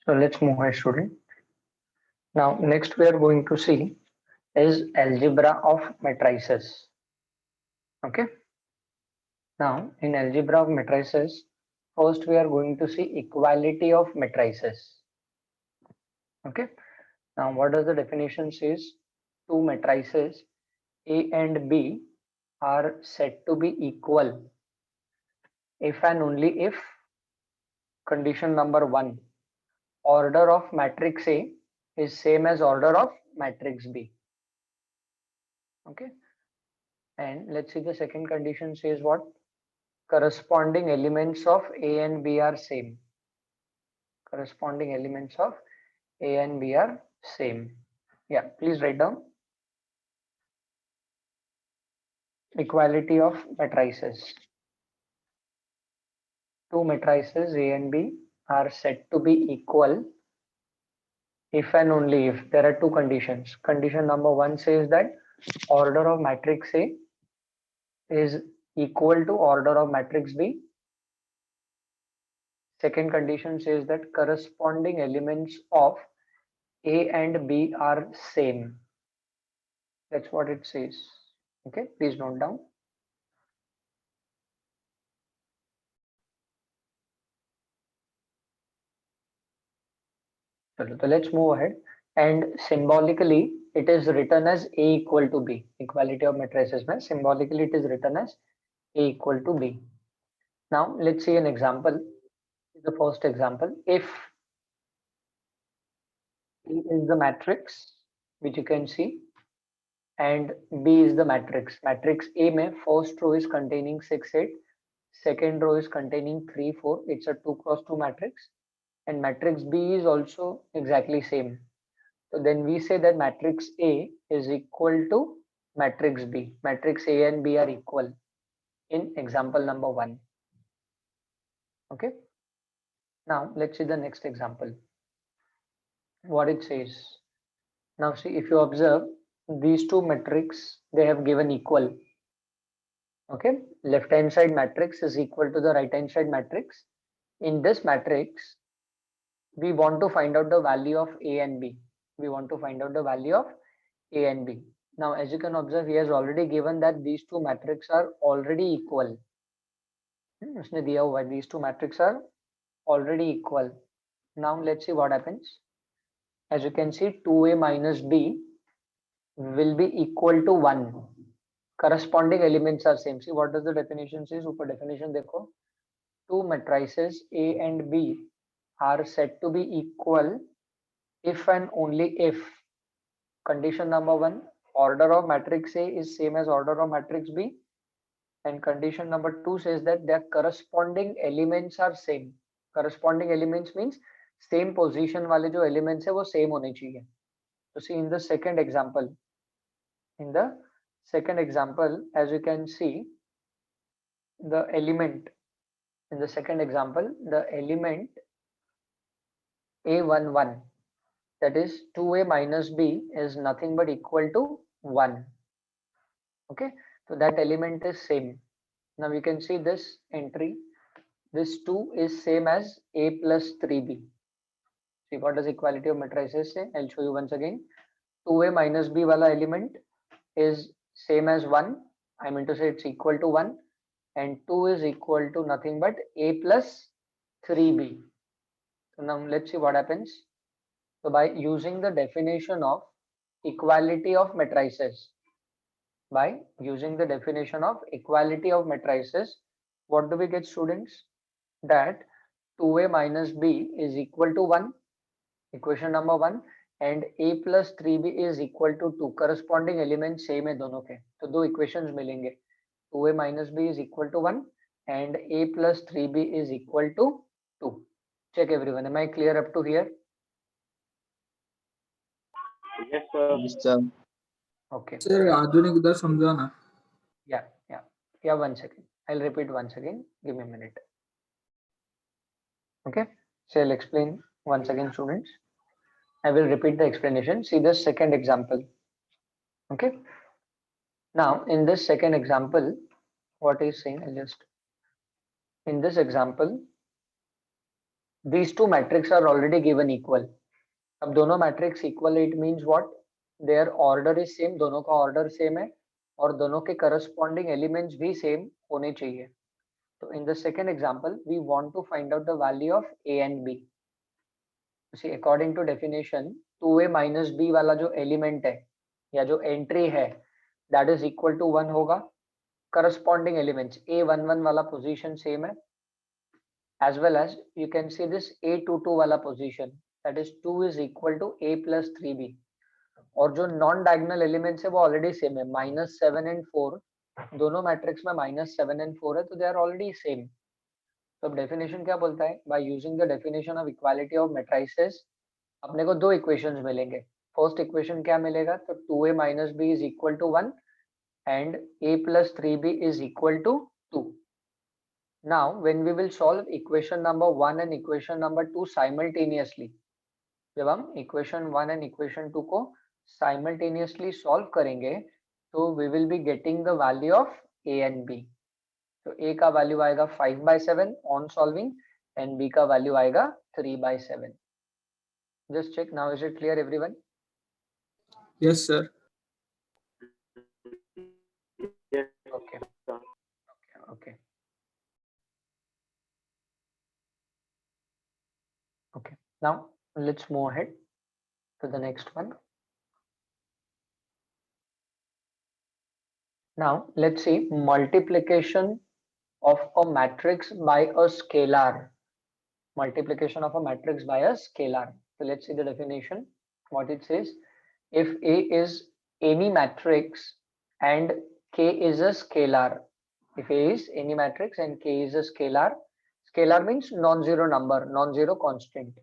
So let's move ahead, student. Now, next we are going to see is algebra of matrices. Okay. Now, in algebra of matrices, first we are going to see equality of matrices. Okay. Now, what does the definition says? Two matrices A and B are said to be equal if and only if condition number one, order of matrix A is same as order of matrix B. Okay. And let's see the second condition says what? Corresponding elements of A and B are same. Corresponding elements of A and B are same. Yeah, please write down. Equality of matrices. Two matrices A and B are said to be equal if and only if there are two conditions. Condition number one says that order of matrix A is equal to order of matrix B. Second condition says that corresponding elements of A and B are same. That's what it says. Okay, please note down. So let's move ahead. And symbolically, it is written as A equal to B. Equality of matrices means symbolically it is written as A equal to B. Now let's see an example. The first example, if A is the matrix, which you can see, and B is the matrix. Matrix A mein first row is containing 6, 8, second row is containing 3, 4. It's a 2 cross 2 matrix, and matrix B is also exactly same. So then we say that matrix A is equal to matrix B. Matrix A and B are equal in example number 1. Okay. Now let's see the next example. What it says. Now see, if you observe these two matrices, they have given equal. Okay. Left hand side matrix is equal to the right hand side matrix. In this matrix, we want to find out the value of A and B. We want to find out the value of A and B. Now, as you can observe, he has already given that these two matrices are already equal. उसने दिया हुआ है, these two matrices are already equal. Now, let's see what happens. As you can see, 2A minus B will be equal to 1. Corresponding elements are same. See, what does the definition say? Super definition देखो. Two matrices A and B are said to be equal if and only if condition number one, order of matrix A is same as order of matrix B, and condition number two says that their corresponding elements are same. Corresponding elements means same position वाले जो elements है वो same होने चाहिए. So see in the second example, as you can see, the element in the second example, the element A11, that is 2A minus B, is nothing but equal to 1. Okay, so that element is same. Now you can see this entry, this 2 is same as A plus 3B. See what does equality of matrices say? I'll show you once again. 2A minus B wala element is same as 1. I mean to say it's equal to 1, and 2 is equal to nothing but A plus 3B. So now let's see what happens. So by using the definition of equality of matrices, what do we get, students? That 2A minus B is equal to 1, equation number 1, and A plus 3B is equal to 2. Corresponding elements same है दोनों के, तो दो equations मिलेंगे. 2A minus B is equal to 1 and A plus 3B is equal to 2. Check everyone. Am I clear up to here? Yes, sir. Yes, sir. Okay. Sir, आधुनिक दर समझाना. Yeah. 1 second. I'll repeat once again. Give me a minute. Okay. So I'll explain once again, students. I will repeat the explanation. See the second example. Okay. Now, in this second example, what is saying? In this example, these two matrices are already given equal. अब दोनों matrix equal, it means what, their order is same, दोनों का order same है और दोनों के corresponding elements भी same होने चाहिए. तो in the second example we want to find out the value of a and b. See according to definition 2a minus b वाला जो एलिमेंट है या जो एंट्री है दैट इज इक्वल टू 1 होगा. करस्पॉन्डिंग एलिमेंट्स a11 वाला position same है, as well as you can see this a22 वाला position, that is 2 is equal to a plus 3b. और जो नॉन डायगोनल एलिमेंट्स है वो ऑलरेडी सेम है, -7 and 4 दोनों मैट्रिक्स में -7 एंड 4 है, तो दे आर ऑलरेडी सेम. तो अब डेफिनेशन क्या बोलता है, by using the definition of equality of matrices अपने को दो इक्वेशंस मिलेंगे. फर्स्ट इक्वेशन क्या मिलेगा, तो 2a minus b is equal to 1 and a plus 3b is equal to 2. Now when we will solve equation number 1 and equation number 2 simultaneously, जब हम equation 1 and equation 2 को simultaneously solve करेंगे तो we will be getting the value of a and b. तो a का value आएगा 5/7 on solving and b का value आएगा 3/7. Just check now, is it clear everyone? Yes, sir. Yes, Okay. sir. Okay. Okay. Now let's move ahead to the next one. Now let's see multiplication of a matrix by a scalar. Multiplication of a matrix by a scalar. So let's see the definition. What it says: if A is any matrix and K is a scalar. If A is any matrix and K is a scalar, scalar means non-zero number, non-zero constant.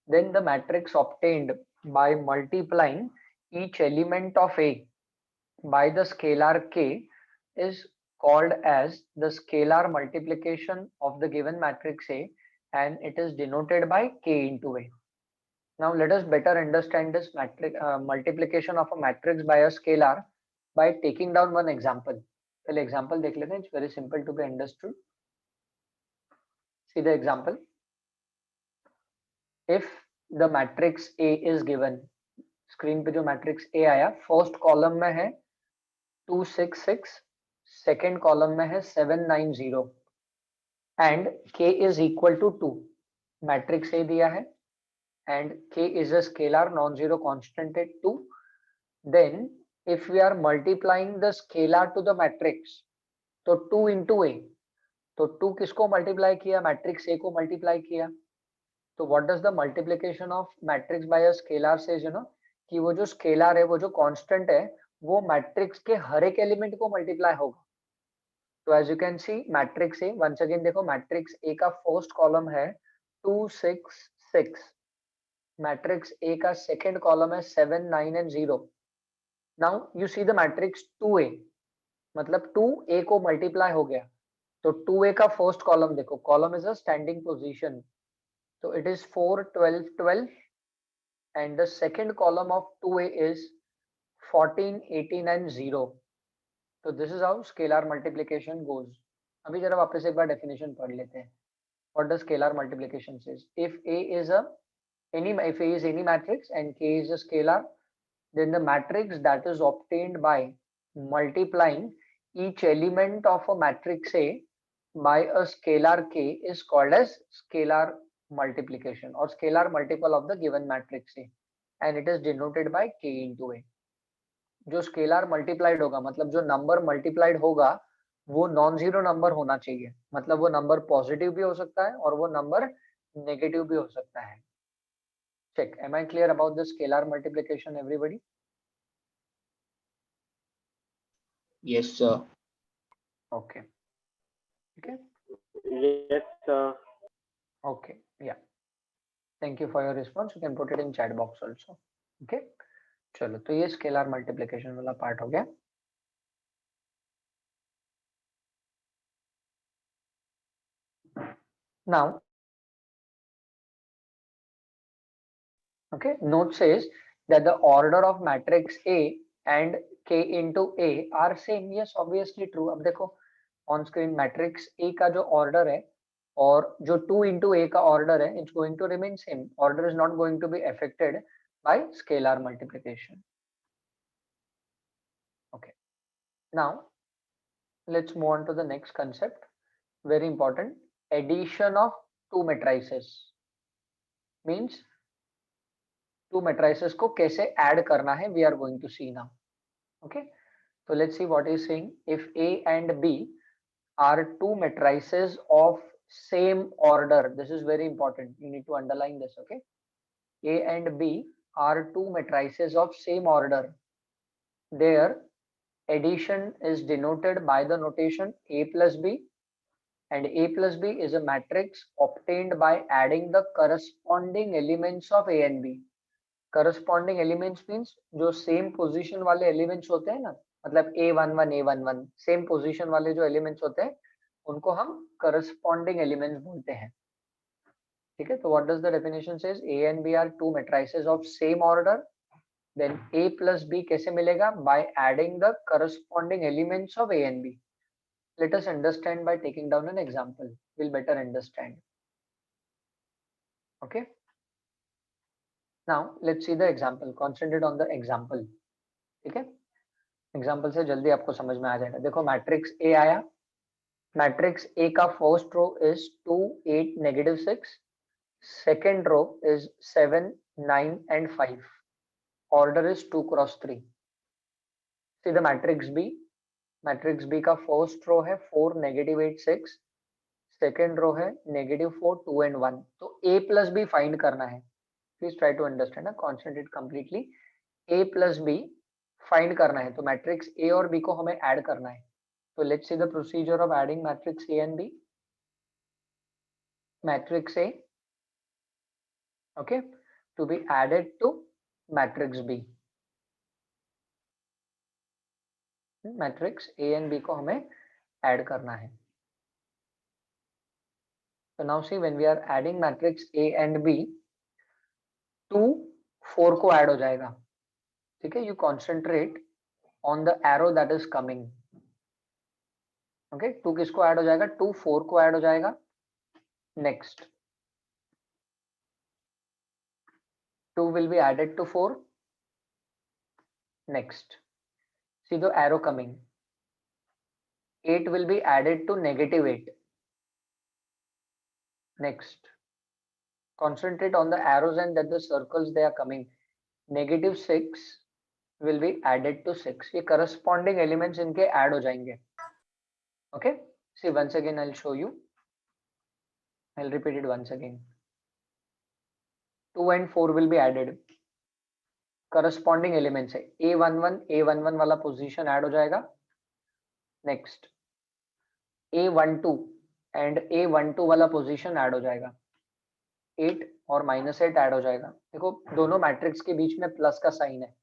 Then the matrix obtained by multiplying each element of A by the scalar K is called as the scalar multiplication of the given matrix A, and it is denoted by K into A. Now let us better understand this multiplication of a matrix by a scalar by taking down one example. पहले example देख लेते हैं. It's very simple to be understood. See the example. If the matrix A is given, screen पे जो matrix A आया, first column में है 266, second column में है 790 and K is equal to 2. Matrix A दिया है and K is a scalar non-zero constant at 2. Then if we are multiplying the scalar to the matrix, तो 2 into A, तो 2 किसको multiply किया, मैट्रिक्स A को multiply किया. तो what does the multiplication of matrix bye a scalar says, you know, कि वो जो स्केलर है, वो जो कांस्टेंट है, वो मैट्रिक्स के हर एक एलिमेंट को मल्टीप्लाई होगा. तो as you can see matrix A, once again देखो, मैट्रिक्स ए का फर्स्ट कॉलम है 266, मैट्रिक्स ए का सेकंड कॉलम है 7 9 and 0. Now you see the matrix 2a, मतलब 2a को मल्टीप्लाई हो गया. तो 2a का फर्स्ट कॉलम देखो, column is a standing position, तो it is 4 12 12 and the second column of 2a is 14 18 and 0. So this is how scalar multiplication goes. अभी जरा वापस एक बार डेफिनेशन पढ़ लेते हैं. What does scalar multiplication says? If A is any matrix and K is a scalar, then the matrix that is obtained by multiplying each element of a matrix A by a scalar K is called as scalar multiplication or scalar multiple of the given matrix A, and it is denoted by K into A. जो scalar multiplied होगा, मतलब जो number multiplied होगा वो non zero number होना चाहिए, मतलब वो नंबर पॉजिटिव भी हो सकता है और वो नंबर नेगेटिव भी हो सकता है. Check, am I clear about the scalar multiplication everybody? Yes, sir. Okay. Okay. Yes, sir. Okay, yeah. Thank you for your response. You can put it in chat box also. Okay. चलो, तो ये scalar multiplication वाला part हो गया. Now, okay, note says that the order of matrix A and K into A are same. Yes, obviously true. अब देखो on screen matrix A का जो order है और जो 2 into a का ऑर्डर है, it's going to remain same. Order is not going to be affected by scalar multiplication. Okay, now let's move on to the next concept. Very important. Addition of two matrices means two matrices को कैसे add करना है, we are going to see now. Okay, so let's see what is saying. If A and B are two matrices of same order, this is very important, you need to underline this. Okay, A and B are two matrices of same order. Their addition is denoted by the notation A plus B, and A plus B is a matrix obtained by adding the corresponding elements of A and B. Corresponding elements means जो same position वाले elements होते हैं ना, मतलब A11 A11 same position वाले जो elements होते हैं उनको हम corresponding elements बोलते हैं. ठीक है, तो what does the definition says? A and B are two matrices of same order. Then A plus B कैसे मिलेगा? By adding the corresponding elements of A and B. Let us understand by taking down an example. We'll better understand. Okay. Now let's see the example. Concentrate on the example. ठीक है, example से जल्दी आपको समझ में आ जाएगा. देखो मैट्रिक्स A आया. मैट्रिक्स A का first row is 2 8 -6. Second row is 7 9 and 5. Order is 2 × 3. See the matrix B. Matrix B का फर्स्ट रो है 4 -8 6. सेकेंड रो है -4 2 and 1. तो A plus B फाइंड करना है. Please try to understand, concentrate completely. A plus B find करना है, तो matrix A और B को हमें ऐड करना है. तो let's see the procedure of adding matrix A and B. Matrix A, okay, to be added to matrix B. Matrix A and B को हमें ऐड करना है. So now see, when we are adding matrix A and B, 2 4 को add हो जाएगा. ठीक है, you concentrate on the arrow that is coming. Okay, 2 किसको ऐड हो जाएगा? 2 4 को ऐड हो जाएगा. Next 2 will be added to 4. Next, see the arrow coming. 8 will be added to -8. Next, concentrate on the arrows and that the circles they are coming. -6 will be added to 6. ये corresponding elements इनके add हो जाएंगे. Okay, see once again I'll show you. I'll repeat it once again. 2 and 4 will be added. Corresponding elements है A11 वाला position add हो जाएगा. Next, A12 and A12 वाला position add हो जाएगा. 8 और -8 ऐड हो जाएगा. देखो दोनों मैट्रिक्स के बीच में प्लस का साइन है.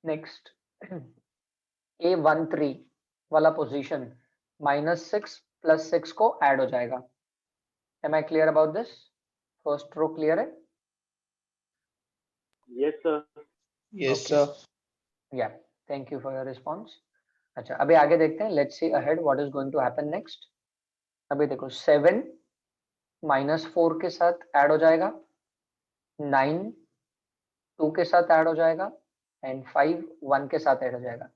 नेक्स्ट A13 वाला पोजीशन -6 + 6 को ऐड हो जाएगा. Am I clear about this? First row clear है? Yes, sir. Yes, Okay. sir. Yeah, thank you for your response. अच्छा, अभी आगे देखते हैं. Let's see ahead what is going to happen next. अभी देखो 7 -4 के साथ ऐड हो जाएगा. 9 2 के साथ ऐड हो जाएगा एंड 5 1 के साथ ऐड हो जाएगा.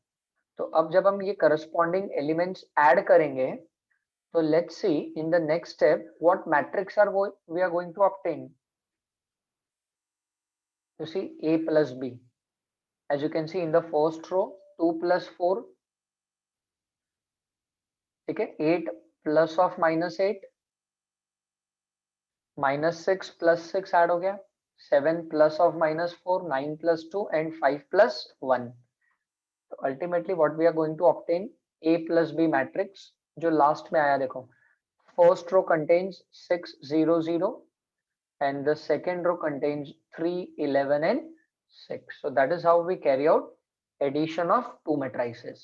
तो अब जब हम ये करस्पॉन्डिंग एलिमेंट्स ऐड करेंगे तो let's see in the next step what matrix are we are going to obtain. You see A plus B, as you can see in the first row 2 + 4, ठीक है, 8 प्लस ऑफ -8, -6 + 6 ऐड हो गया. 7 plus of -4, 9 + 2 and 5 + 1. तो ultimately what we are going to obtain A plus B matrix जो last में आया. देखो first row contains 6 0 0 and the second row contains 3 11 and 6. So that is how we carry out addition of two matrices.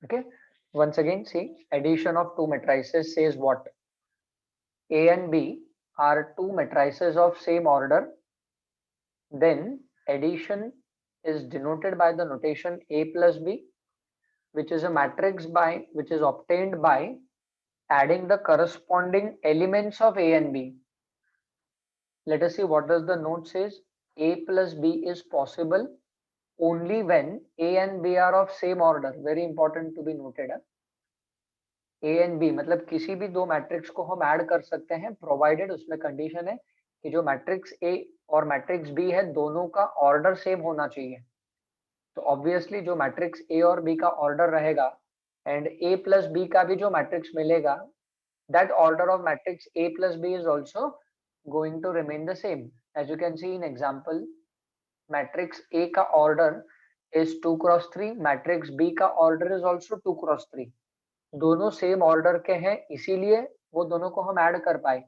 Okay, once again see, addition of two matrices says what? A and B are two matrices of same order. Then addition is denoted by the notation A plus B, which is a matrix which is obtained by adding the corresponding elements of A and B. Let us see what does the note says. A plus B is possible only when A and B are of same order. Very important to be noted. A and B मतलब किसी भी दो matrix को हम add कर सकते हैं, provided उसमें कंडीशन है कि जो मैट्रिक्स A और मैट्रिक्स B है दोनों का ऑर्डर सेम होना चाहिए. तो ऑब्वियसली जो मैट्रिक्स A और B का ऑर्डर रहेगा एंड A प्लस B का भी जो मैट्रिक्स मिलेगा, that order of matrix A plus B is also going to remain the same. As you can see in example, matrix A का order is 2 cross 3, matrix B का order is also 2 cross 3. दोनों same order के हैं, इसीलिए वो दोनों को हम ऐड कर पाए.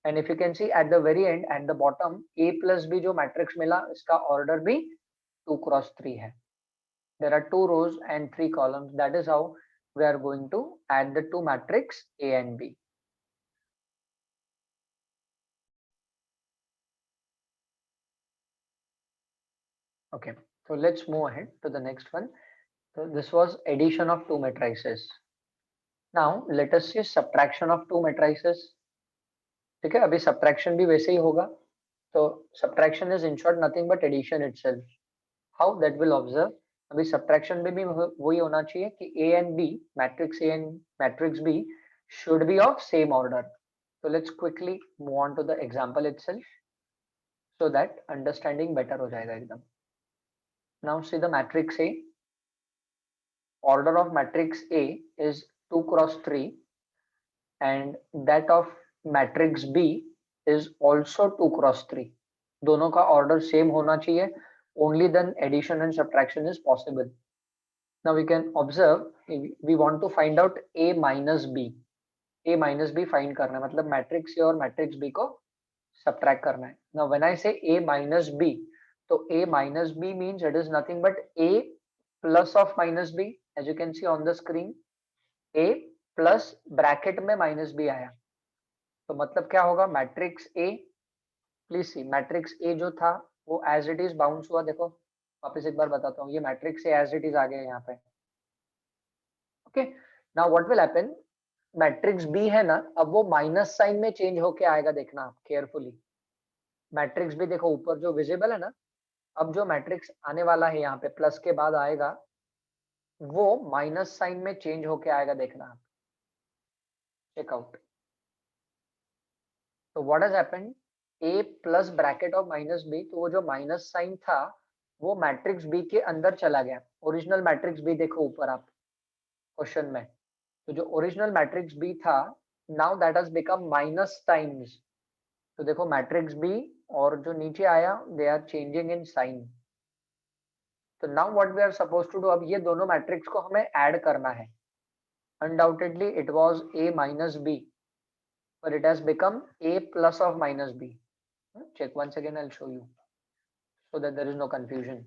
And if you can see at the very end, at the bottom, A plus B जो matrix मिला, इसका order भी 2 cross 3 है. There are 2 rows and 3 columns. That is how we are going to add the two matrix A and B. Okay, so let's move ahead to the next one. So this was addition of two matrices. Now let us see subtraction of two matrices. ठीक है, अभी subtraction भी वैसे ही होगा. So subtraction is in short nothing but addition itself. How that will observe. अभी subtraction में भी वही होना चाहिए कि A and B, matrix A and matrix B should be of same order. So let's quickly move on to the example itself so that understanding better हो जाएगा एकदम. Now see the matrix A. Order of matrix A is 2 cross 3 and that of matrix B is also 2 cross 3. दोनों का order same होना चाहिए. Only then addition and subtraction is possible. Now we can observe, we want to find out A minus B. A minus B find करना है, मतलब matrix A और matrix B को subtract करना है. Now when I say A minus B, तो A minus B means it is nothing but A plus of minus B. As you can see on the screen, A plus bracket में minus B आया. तो मतलब क्या होगा, matrix A, please see matrix A जो था वो as it is bounce हुआ. देखो वापस एक बार बताता हूँ, ये matrix A as it is आ गया यहाँ पे. Okay, now what will happen, matrix B है ना, अब वो माइनस साइन में चेंज होके आएगा. देखना आप केयरफुली, मैट्रिक्स B देखो ऊपर जो विजिबल है ना, अब जो मैट्रिक्स आने वाला है यहाँ पे प्लस के बाद आएगा, वो माइनस साइन में चेंज होके आएगा. देखना आप, चेक आउट. तो what has happened, A plus bracket of minus B, तो वो जो माइनस साइन था वो मैट्रिक्स B के अंदर चला गया. ओरिजिनल मैट्रिक्स B देखो ऊपर आप क्वेश्चन में, तो जो ओरिजिनल मैट्रिक्स B था now that has become minus times. तो देखो मैट्रिक्स B और जो नीचे आया they are changing in sign. तो now what we are suppose to do, अब ये दोनों मैट्रिक्स को हमें ऐड करना है. Undoubtedly it was A minus B, but it has become A plus of minus B. Check once again, I'll show you so that there is no confusion.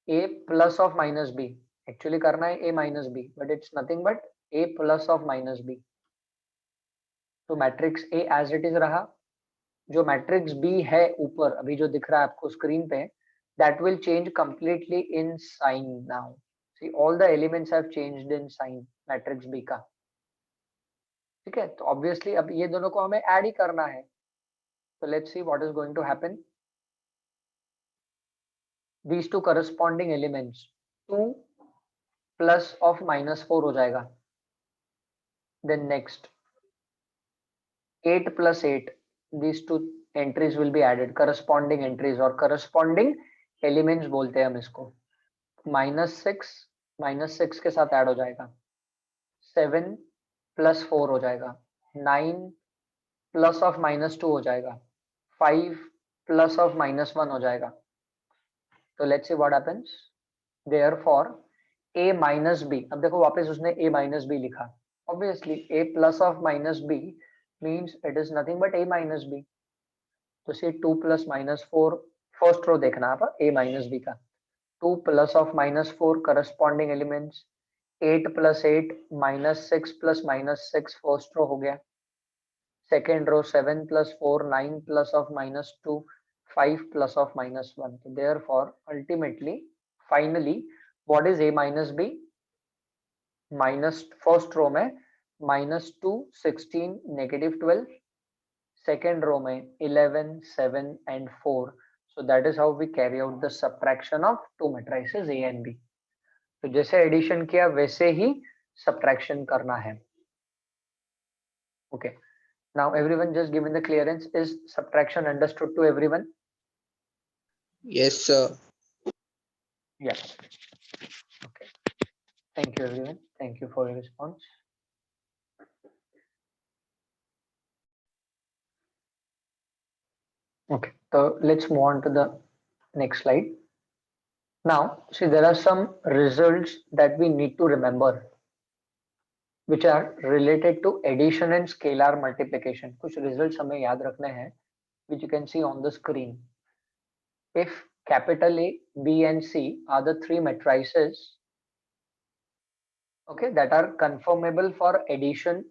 A plus of minus B, actually करना है A minus B, but it's nothing but A plus of minus B. तो matrix A as it is रहा, जो matrix B है ऊपर अभी जो दिख रहा है आपको स्क्रीन पे, that will change completely in sign now. See, all the elements have changed in sign matrix B का. ठीक है, तो ऑब्वियसली अब ये दोनों को हमें ऐड ही करना है. So let's see what is going to happen. These two corresponding elements, 2 plus of minus 4 हो जाएगा. Then next 8 plus 8, these two entries will be added, corresponding entries और corresponding elements बोलते हैं हम इसको. minus 6 के साथ ऐड हो जाएगा. 7 plus 4 हो जाएगा. 9 plus of minus 2 हो जाएगा. 5 plus of minus 1 हो जाएगा. तो let's see what happens. Therefore A minus B, अब देखो वापस उसने A minus B लिखा. Obviously A plus of minus B means it is nothing but A minus B. तो see 2 plus minus 4, first row देखना आप A minus B का. 2 plus of minus 4 corresponding elements. 8 plus 8 minus 6 plus minus 6 first row हो गया. Second row 7 plus 4, 9 plus of minus 2, 5 plus of minus 1. So therefore ultimately finally what is A minus B, minus first row में -2, 16, -12. Second row में 11, 7 and 4. So that is how we carry out the subtraction of two matrices A and B. तो जैसे addition किया वैसे ही subtraction करना है. Okay. Now everyone just given the clearance. Is subtraction understood to everyone? Yes, sir. Yeah. Okay. Thank you everyone. Thank you for your response. Okay. So let's move on to the next slide. Now, see, there are some results that we need to remember, which are related to addition and scalar multiplication. कुछ results हमें याद रखने हैं, which you can see on the screen. If capital A, B, and C are the three matrices, okay, that are conformable for addition,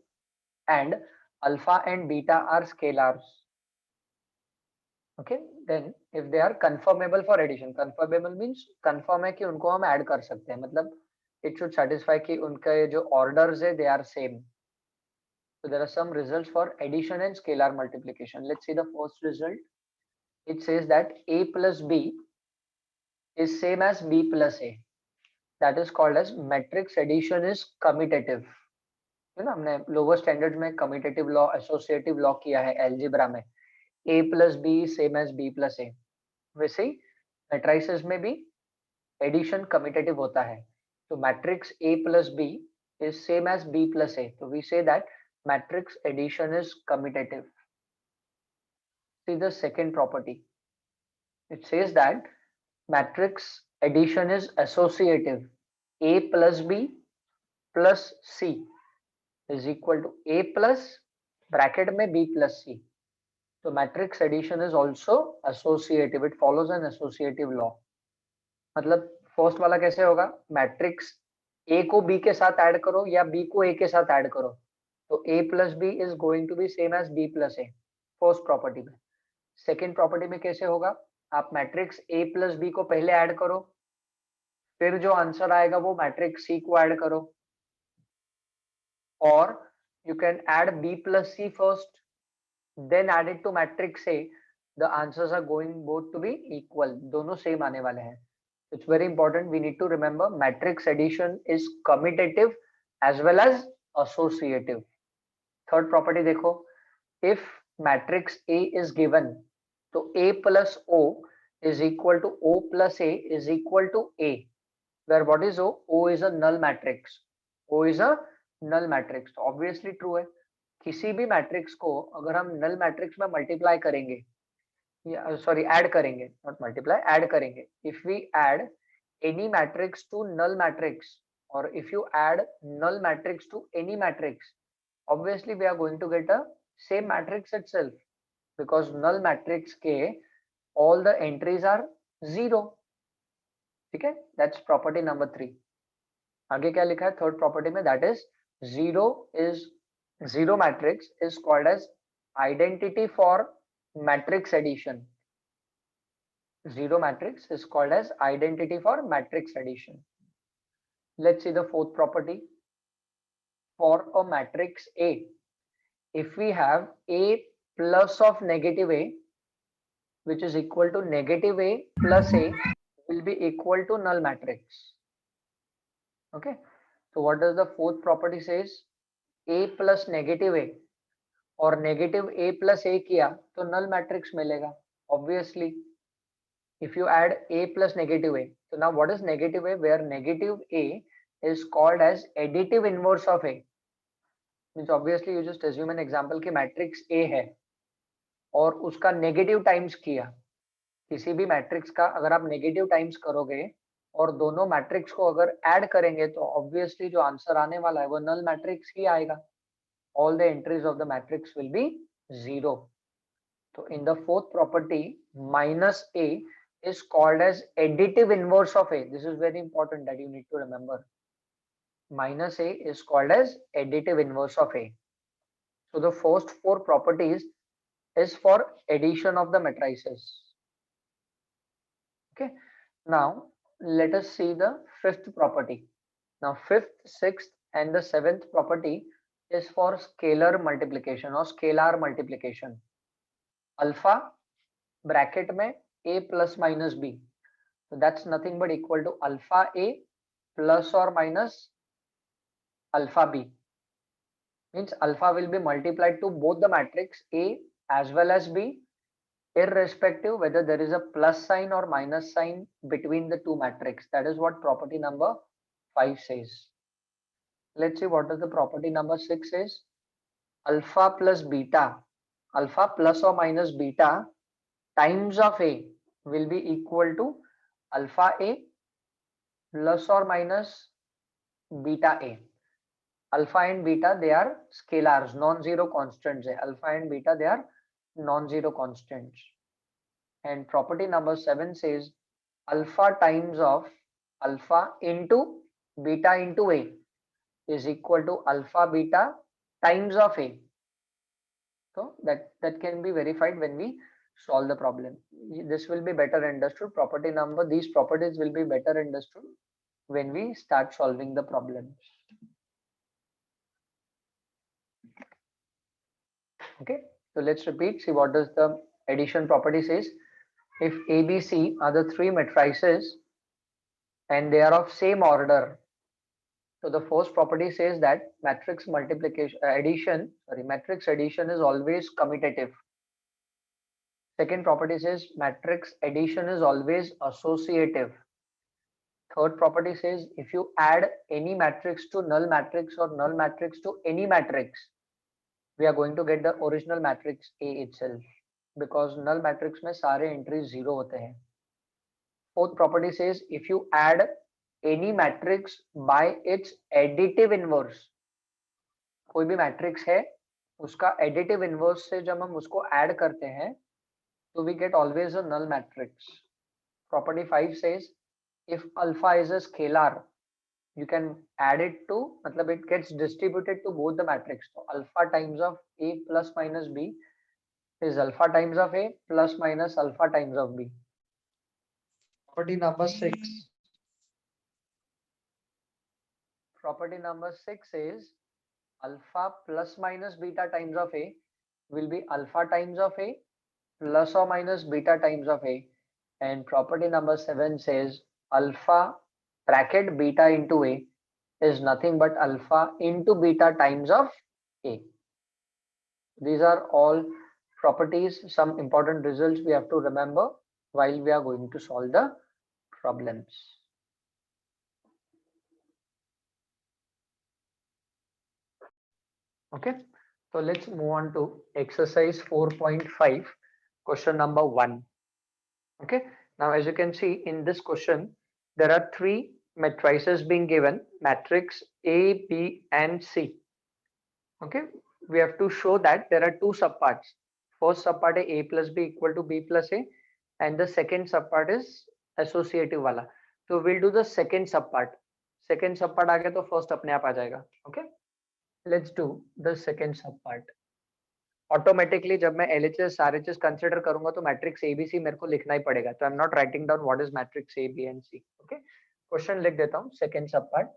and alpha and beta are scalars. Okay, then if they are conformable for addition, conformable means confirm है कि उनको हम add कर सकते हैं, मतलब it should satisfy कि उनके जो orders है they are same. So there are some results for addition and scalar multiplication. Let's see the first result. It says that A plus B is same as B plus A. That is called as matrix addition is commutative. You know, हमने lower standards में commutative law, associative law किया है algebra में. A plus B is same as B plus A. वैसे ही matrices में भी addition commutative होता है. तो matrix A plus B is same as B plus A. So we say that matrix addition is commutative. See the second property. It says that matrix addition is associative. A plus B plus C is equal to A plus bracket में B plus C. So matrix addition is also associative. It follows an associative law. मतलब first वाला कैसे होगा, matrix A को B के साथ add करो या B को A के साथ ऐड करो, तो A plus B is going to be same as B plus A. First property में. सेकेंड प्रॉपर्टी में कैसे होगा, आप मैट्रिक्स A plus B को पहले ऐड करो, फिर जो आंसर आएगा वो मैट्रिक्स C को ऐड करो, और you can add B plus C first, then add it to matrix A. The answers are going both to be equal. दोनों सेम आने वाले हैं. It's very important. We need to remember matrix addition is commutative as well as associative. Third property देखो, if matrix A is given, तो A plus O is equal to O plus A is equal to A, where what is O? O is a null matrix. O is a null matrix. तो obviously true है. किसी भी matrix को अगर हम null matrix में multiply करेंगे, sorry add करेंगे, नॉट मल्टीप्लाई, ऐड करेंगे. If we add any matrix to null matrix, और if you add null matrix to any matrix, obviously we are going to get a same matrix itself, because null matrix के all the entries are zero. ठीक है, that's property number 3. आगे क्या लिखा है third property में, that is zero matrix is called as identity for matrix addition. Zero matrix is called as identity for matrix addition. Let's see the fourth property. For a matrix A, if we have A plus of negative A, which is equal to negative A plus A, will be equal to null matrix. Okay, so what does the fourth property says? A plus negative A और negative A plus A किया तो null matrix मिलेगा, obviously. If you add A plus negative A, so now what is negative A? Where negative A is called as additive inverse of A. Means obviously you just assume an example कि matrix A है और उसका negative times किया. किसी भी matrix का अगर आप नेगेटिव टाइम्स करोगे और दोनों मैट्रिक्स को अगर ऐड करेंगे तो ऑब्वियसली जो आंसर आने वाला है वो नल मैट्रिक्स ही आएगा. All the entries of the matrix will be zero. So in the fourth property, minus A is called as additive inverse of A. This is very important that you need to remember. Minus A is called as additive inverse of A. So the first four properties is for addition of the matrices. Okay. Now let us see the fifth property. Now fifth, sixth and the seventh property is for scalar multiplication or scalar multiplication. Alpha bracket में a plus minus b, so that's nothing but equal to alpha a plus or minus alpha b. Means alpha will be multiplied to both the matrix A as well as B, irrespective whether there is a plus sign or minus sign between the two matrix. That is what property number 5 says. Let's see what does the property number 6 says. Alpha plus beta, alpha plus or minus beta times of A will be equal to alpha A plus or minus beta A. Alpha and beta, they are scalars, non-zero constants. Alpha and beta, they are non-zero constants. And property number 7 says alpha times of alpha into beta into A is equal to alpha beta times of A. So that can be verified when we solve the problem. This will be better understood. Property number, these properties will be better understood when we start solving the problems. Okay, so let's repeat. See what does the addition property says. If A, B, C are the three matrices and they are of same order, so the first property says that matrix addition is always commutative. Second property says matrix addition is always associative. Third property says if you add any matrix to null matrix or null matrix to any matrix, we are going to get the original matrix A itself, because null matrix में सारे entries 0 होते हैं. Fourth property says if you add any matrix by its additive inverse, कोई भी matrix है उसका additive inverse से जब हम उसको add करते हैं तो we get always a null matrix. Property 5 says if alpha is a scalar, you can add it to, matlab it gets distributed to both the matrix. So alpha times of A plus minus B is alpha times of A plus minus alpha times of B. Property number 6. Property number 6 is alpha plus minus beta times of A will be alpha times of A plus or minus beta times of A. And property number 7 says alpha bracket beta into A is nothing but alpha into beta times of A. These are all properties, some important results we have to remember while we are going to solve the problems. Okay, so let's move on to exercise 4.5, question number 1. Okay, now as you can see in this question, there are three matrices being given, matrix A, B, and C. Okay, we have to show that there are two subparts. First subpart is A plus B equal to B plus A, and the second subpart is associative wala. So we'll do the second subpart. Second subpart आ गया तो first अपने आप आ जाएगा. Okay, let's do the second subpart. Automatically जब मैं LHS RHS consider करूंगा तो matrix ABC मेरे को लिखना ही पड़ेगा. तो I'm not writing down what is matrix A, B, and C. Okay, question लिख देता हूँ. Second subpart,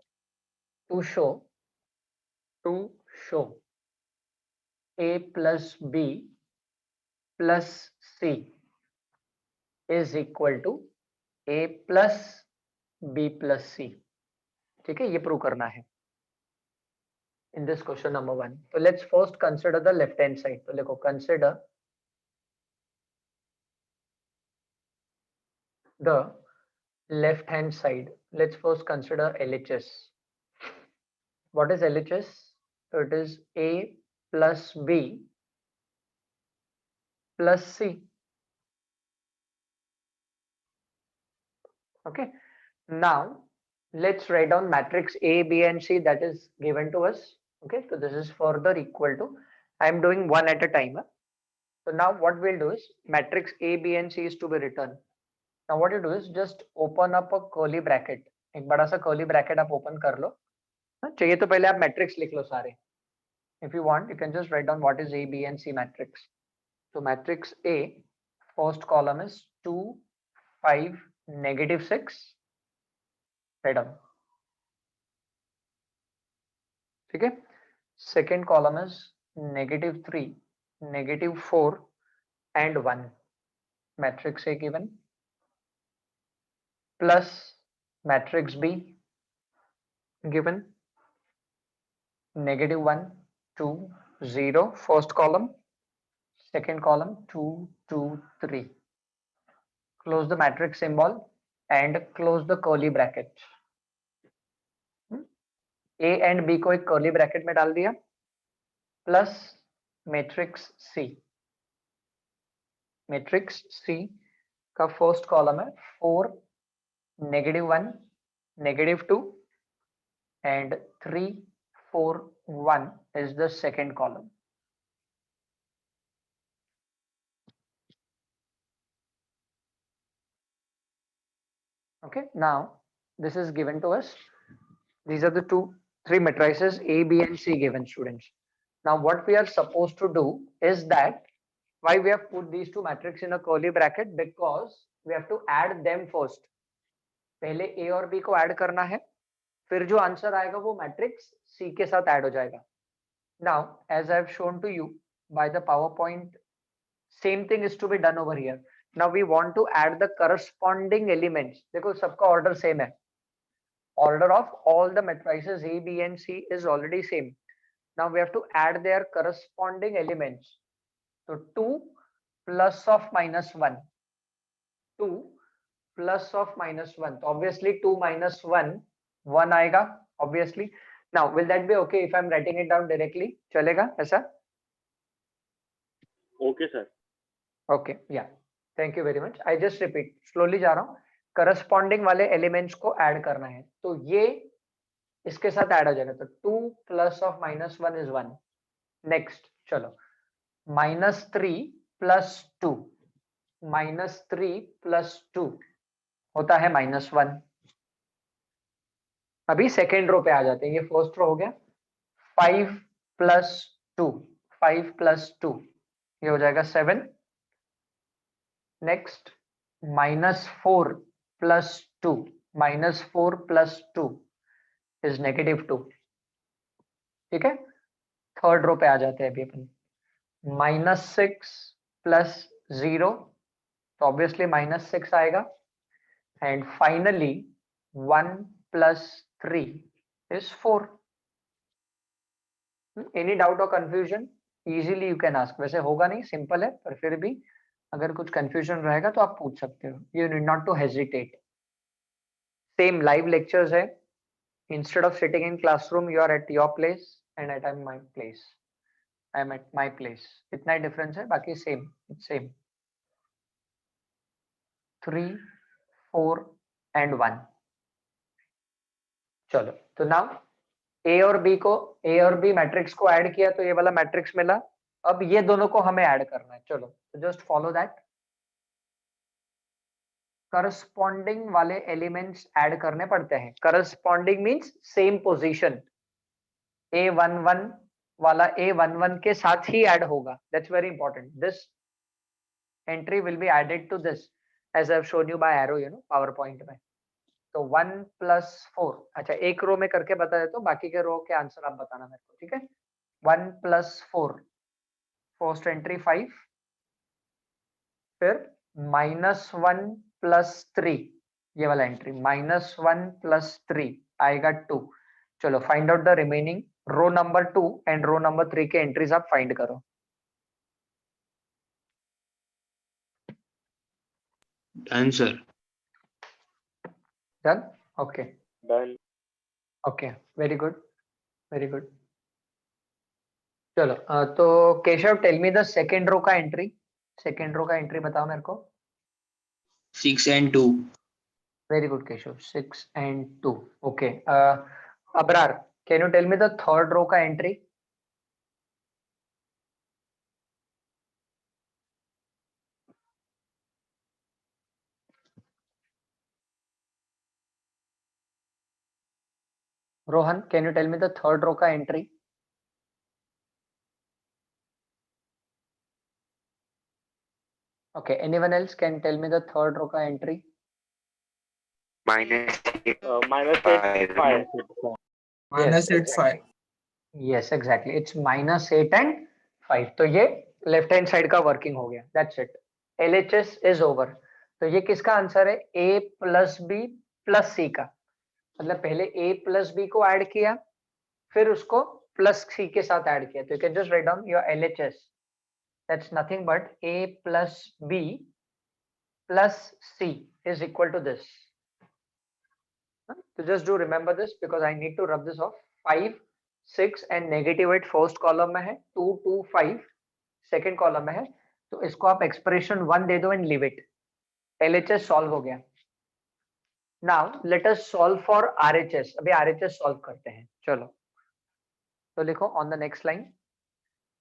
to show A plus B plus C is equal to A plus B plus C. ठीक है, ये प्रूव करना है in this question number 1. So let's first consider the left hand side. तो देखो, consider the left hand side. Let's first consider LHS. What is LHS? So it is A plus B plus C. Okay, now let's write down matrix A, B, and C that is given to us. Okay, so this is further equal to, I am doing one at a time. So now what we'll do is matrix A, B, and C is to be written. Now what you do is just open up a curly bracket. एक बड़ा सा curly bracket आप open कर लो. चाहिए तो पहले आप matrix लिख लो सारे. If you want, you can just write down what is A, B, and C matrix. So matrix A, first column is 2, 5, -6. Write down. ठीक है. Second column is -3, -4 and 1. Matrix A given plus matrix B given -1, 2, 0. First column, second column 2, 2, 3. Close the matrix symbol and close the curly bracket. A and B को एक curly bracket में डाल दिया plus matrix C. Matrix C का first column है 4, -1, -2 and 3, 4, 1 is the second column. Okay, now this is given to us. These are the three matrices A, B and C given, students. Now what we are supposed to do is that why we have put these two matrices in a curly bracket, because we have to add them first. पहले A और B को add करना है, फिर जो answer आएगा वो matrix C के साथ ऐड हो जाएगा. Now as I have shown to you by the PowerPoint, same thing is to be done over here. Now we want to add the corresponding elements. देखो सबका order same है. Order of all the matrices A, B and C is already same. Now we have to add their corresponding elements. So 2 plus of -1. 2 plus of -1. So obviously 2 minus 1, 1 आएगा obviously. Now will that be okay if I'm writing it down directly? चलेगा ऐसा? Okay, sir. Okay, yeah. Thank you very much. I just repeat. Slowly जा रहा हूँ. Corresponding वाले elements को add करना है. तो ये इसके साथ add हो जाएगा. तो 2 plus of -1 is 1. Next, चलो. -3 plus 2. -3 plus 2 होता है -1. अभी सेकेंड रो पे आ जाते हैं. ये फर्स्ट रो हो गया. 5 plus 2. 5 plus 2 ये हो जाएगा 7. Next -4 plus 2. -4 plus 2 is -2. ठीक है. थर्ड रो पे आ जाते हैं अभी अपन. -6 plus 0 तो ऑब्वियसली -6 आएगा. And finally 1 plus 3 is 4. Any doubt or confusion? Easily you can ask. वैसे होगा नहीं, सिंपल है, पर फिर भी अगर कुछ कंफ्यूजन रहेगा तो आप पूछ सकते हो. You need not to hesitate. Same live lectures है. Instead of sitting in classroom, you are at your place and at my place. I am at my place. इतना ही difference है, बाकी same. It's same. 3, 4 and 1. चलो, तो now A और B matrix को add किया तो ये वाला मैट्रिक्स मिला. अब ये दोनों को हमें ऐड करना है. चलो, तो जस्ट फॉलो दैट. करस्पॉन्डिंग वाले एलिमेंट्स ऐड करने पड़ते हैं. Corresponding means same position. A11 वाला A11 के साथ ही ऐड होगा. That's very important. This entry will be added to this as I have shown you by arrow, PowerPoint में. तो 1 plus 4. अच्छा, एक रो में करके बता देता हूँ, बाकी के रो के आंसर आप बताना मेरे को. ठीक है. 1 plus 4, फर्स्ट एंट्री 5. फिर -1 plus 3, ये वाला एंट्री. -1 plus 3 आएगा 2. चलो, find out the remaining. Row number 2 and row number 3 के एंट्रीज आप फाइंड करो. Done, sir. Done? Okay. Done. Okay. Very good. Very good. चलो, तो Keshav, tell me the second row का एंट्री. सेकेंड रो का entry बताओ मेरे को. 6 and 2. Very good, Keshav. 6 and 2. Okay. Abrar, can you tell me the third row का entry? Rohan, can you tell me the third row का entry? Okay. Anyone else can tell me the third row का entry? -8, -8, 5. Yes exactly, it's -8 and 5। तो ये left hand side का working हो गया, that's it. LHS is over. तो ये किसका आंसर है? A plus B plus C का। मतलब पहले A प्लस B को ऐड किया, फिर उसको प्लस C के साथ ऐड किया। तो you can just write down your LHS, that's nothing but A plus B plus C is equal to this. So just do remember this because I need to rub this off. 5, 6 and -8 first column में है, 2, 2, 5 second column में है। तो इसको आप expression 1 दे दो and leave it. LHS solve हो गया। Now let us solve for RHS। अभी RHS सॉल्व करते हैं, चलो। तो लिखो on the next line,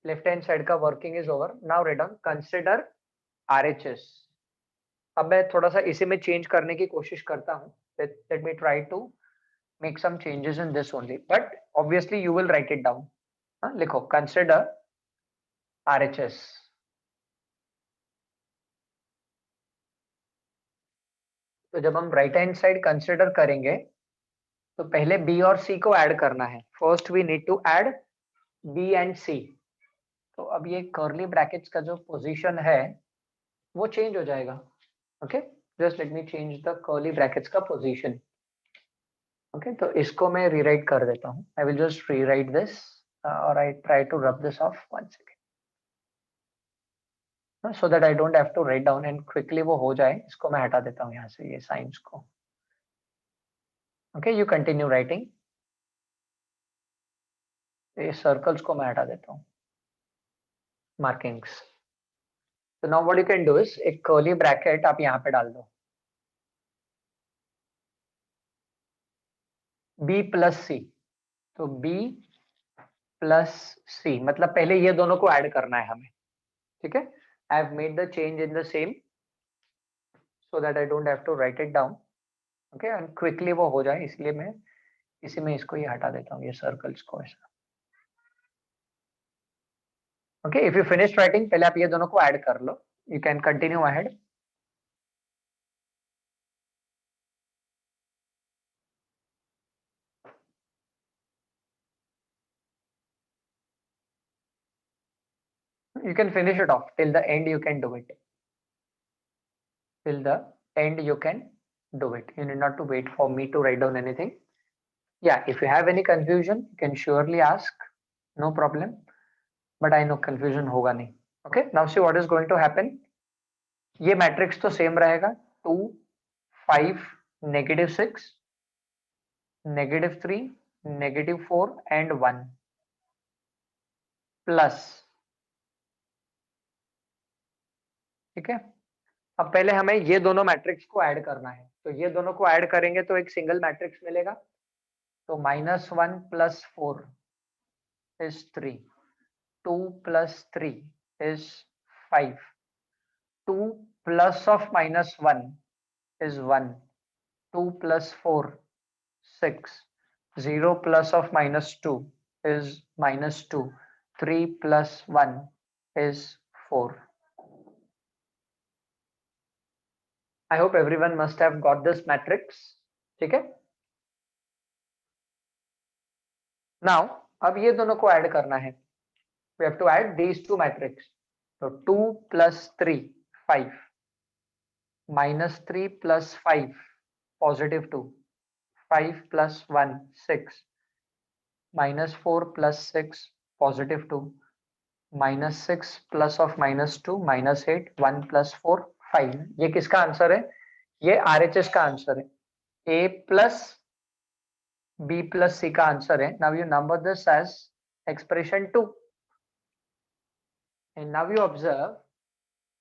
left hand side का working is over. Now write down consider RHS। अब मैं थोड़ा सा इसी में चेंज करने की कोशिश करता हूँ। Let me try to make some changes in this only, but obviously you will write it down. लिखो consider RHS। तो जब हम राइट हैंड साइड कंसिडर करेंगे तो पहले B और C को ऐड करना है। First we need to add B and C। तो अब ये कर्ली ब्रैकेट्स का जो पोजीशन है वो चेंज हो जाएगा। Okay, just let me change the curly brackets का पोजीशन। ओके, तो इसको मैं रीराइट कर देता हूँ। I will just rewrite this और I try to rub this off one second so that I don't have to write down and quickly वो हो जाए। इसको मैं हटा देता हूँ यहाँ से, ये साइंस को। Okay, you continue writing. ये सर्कल्स को मैं हटा देता हूँ, मार्किंग्स। तो now what you can do is एक कर्ली ब्रैकेट आप यहाँ पे डाल दो, B प्लस C। तो B प्लस C मतलब पहले ये दोनों को ऐड करना है हमें। ठीक है, I have made the change in the same so that I don't have to write it down. Okay, and quickly वो हो जाए, इसलिए मैं इसी में इसको ये हटा देता हूँ, ये सर्कल्स को ऐसा। Okay, if you finish writing, पहले आप ये दोनों को ऐड कर लो। You can continue ahead. You can finish it off till the end. You can do it till the end. You can do it. You need not to wait for me to write down anything. Yeah, if you have any confusion, you can surely ask. No problem. But I know confusion होगा नहीं. Okay. Now see what is going to happen. ये matrix तो same रहेगा। 2, 5, -6, -3, -4 and 1 plus. ठीक है, अब पहले हमें ये दोनों मैट्रिक्स को ऐड करना है। तो ये दोनों को ऐड करेंगे तो एक सिंगल मैट्रिक्स मिलेगा। तो -1 + 4 is 3, 2 + 3 is 5, 2 plus of -1 is 1, 2 + 4 6, 0 plus of -2 is -2, 3 + 1 is 4. I hope everyone must have got this matrix. ठीक है, now अब ये दोनों को ऐड करना है। We have to add these two matrix. So 2 + 3 5, -3 + 5 +2, 5 + 1 6, -4 + 6 +2, -6 plus of -2 -8, 1 + 4 5। ये किसका आंसर है? ये RHS का आंसर है। A plus B plus C का आंसर है। Now you number this as expression 2 and now you observe,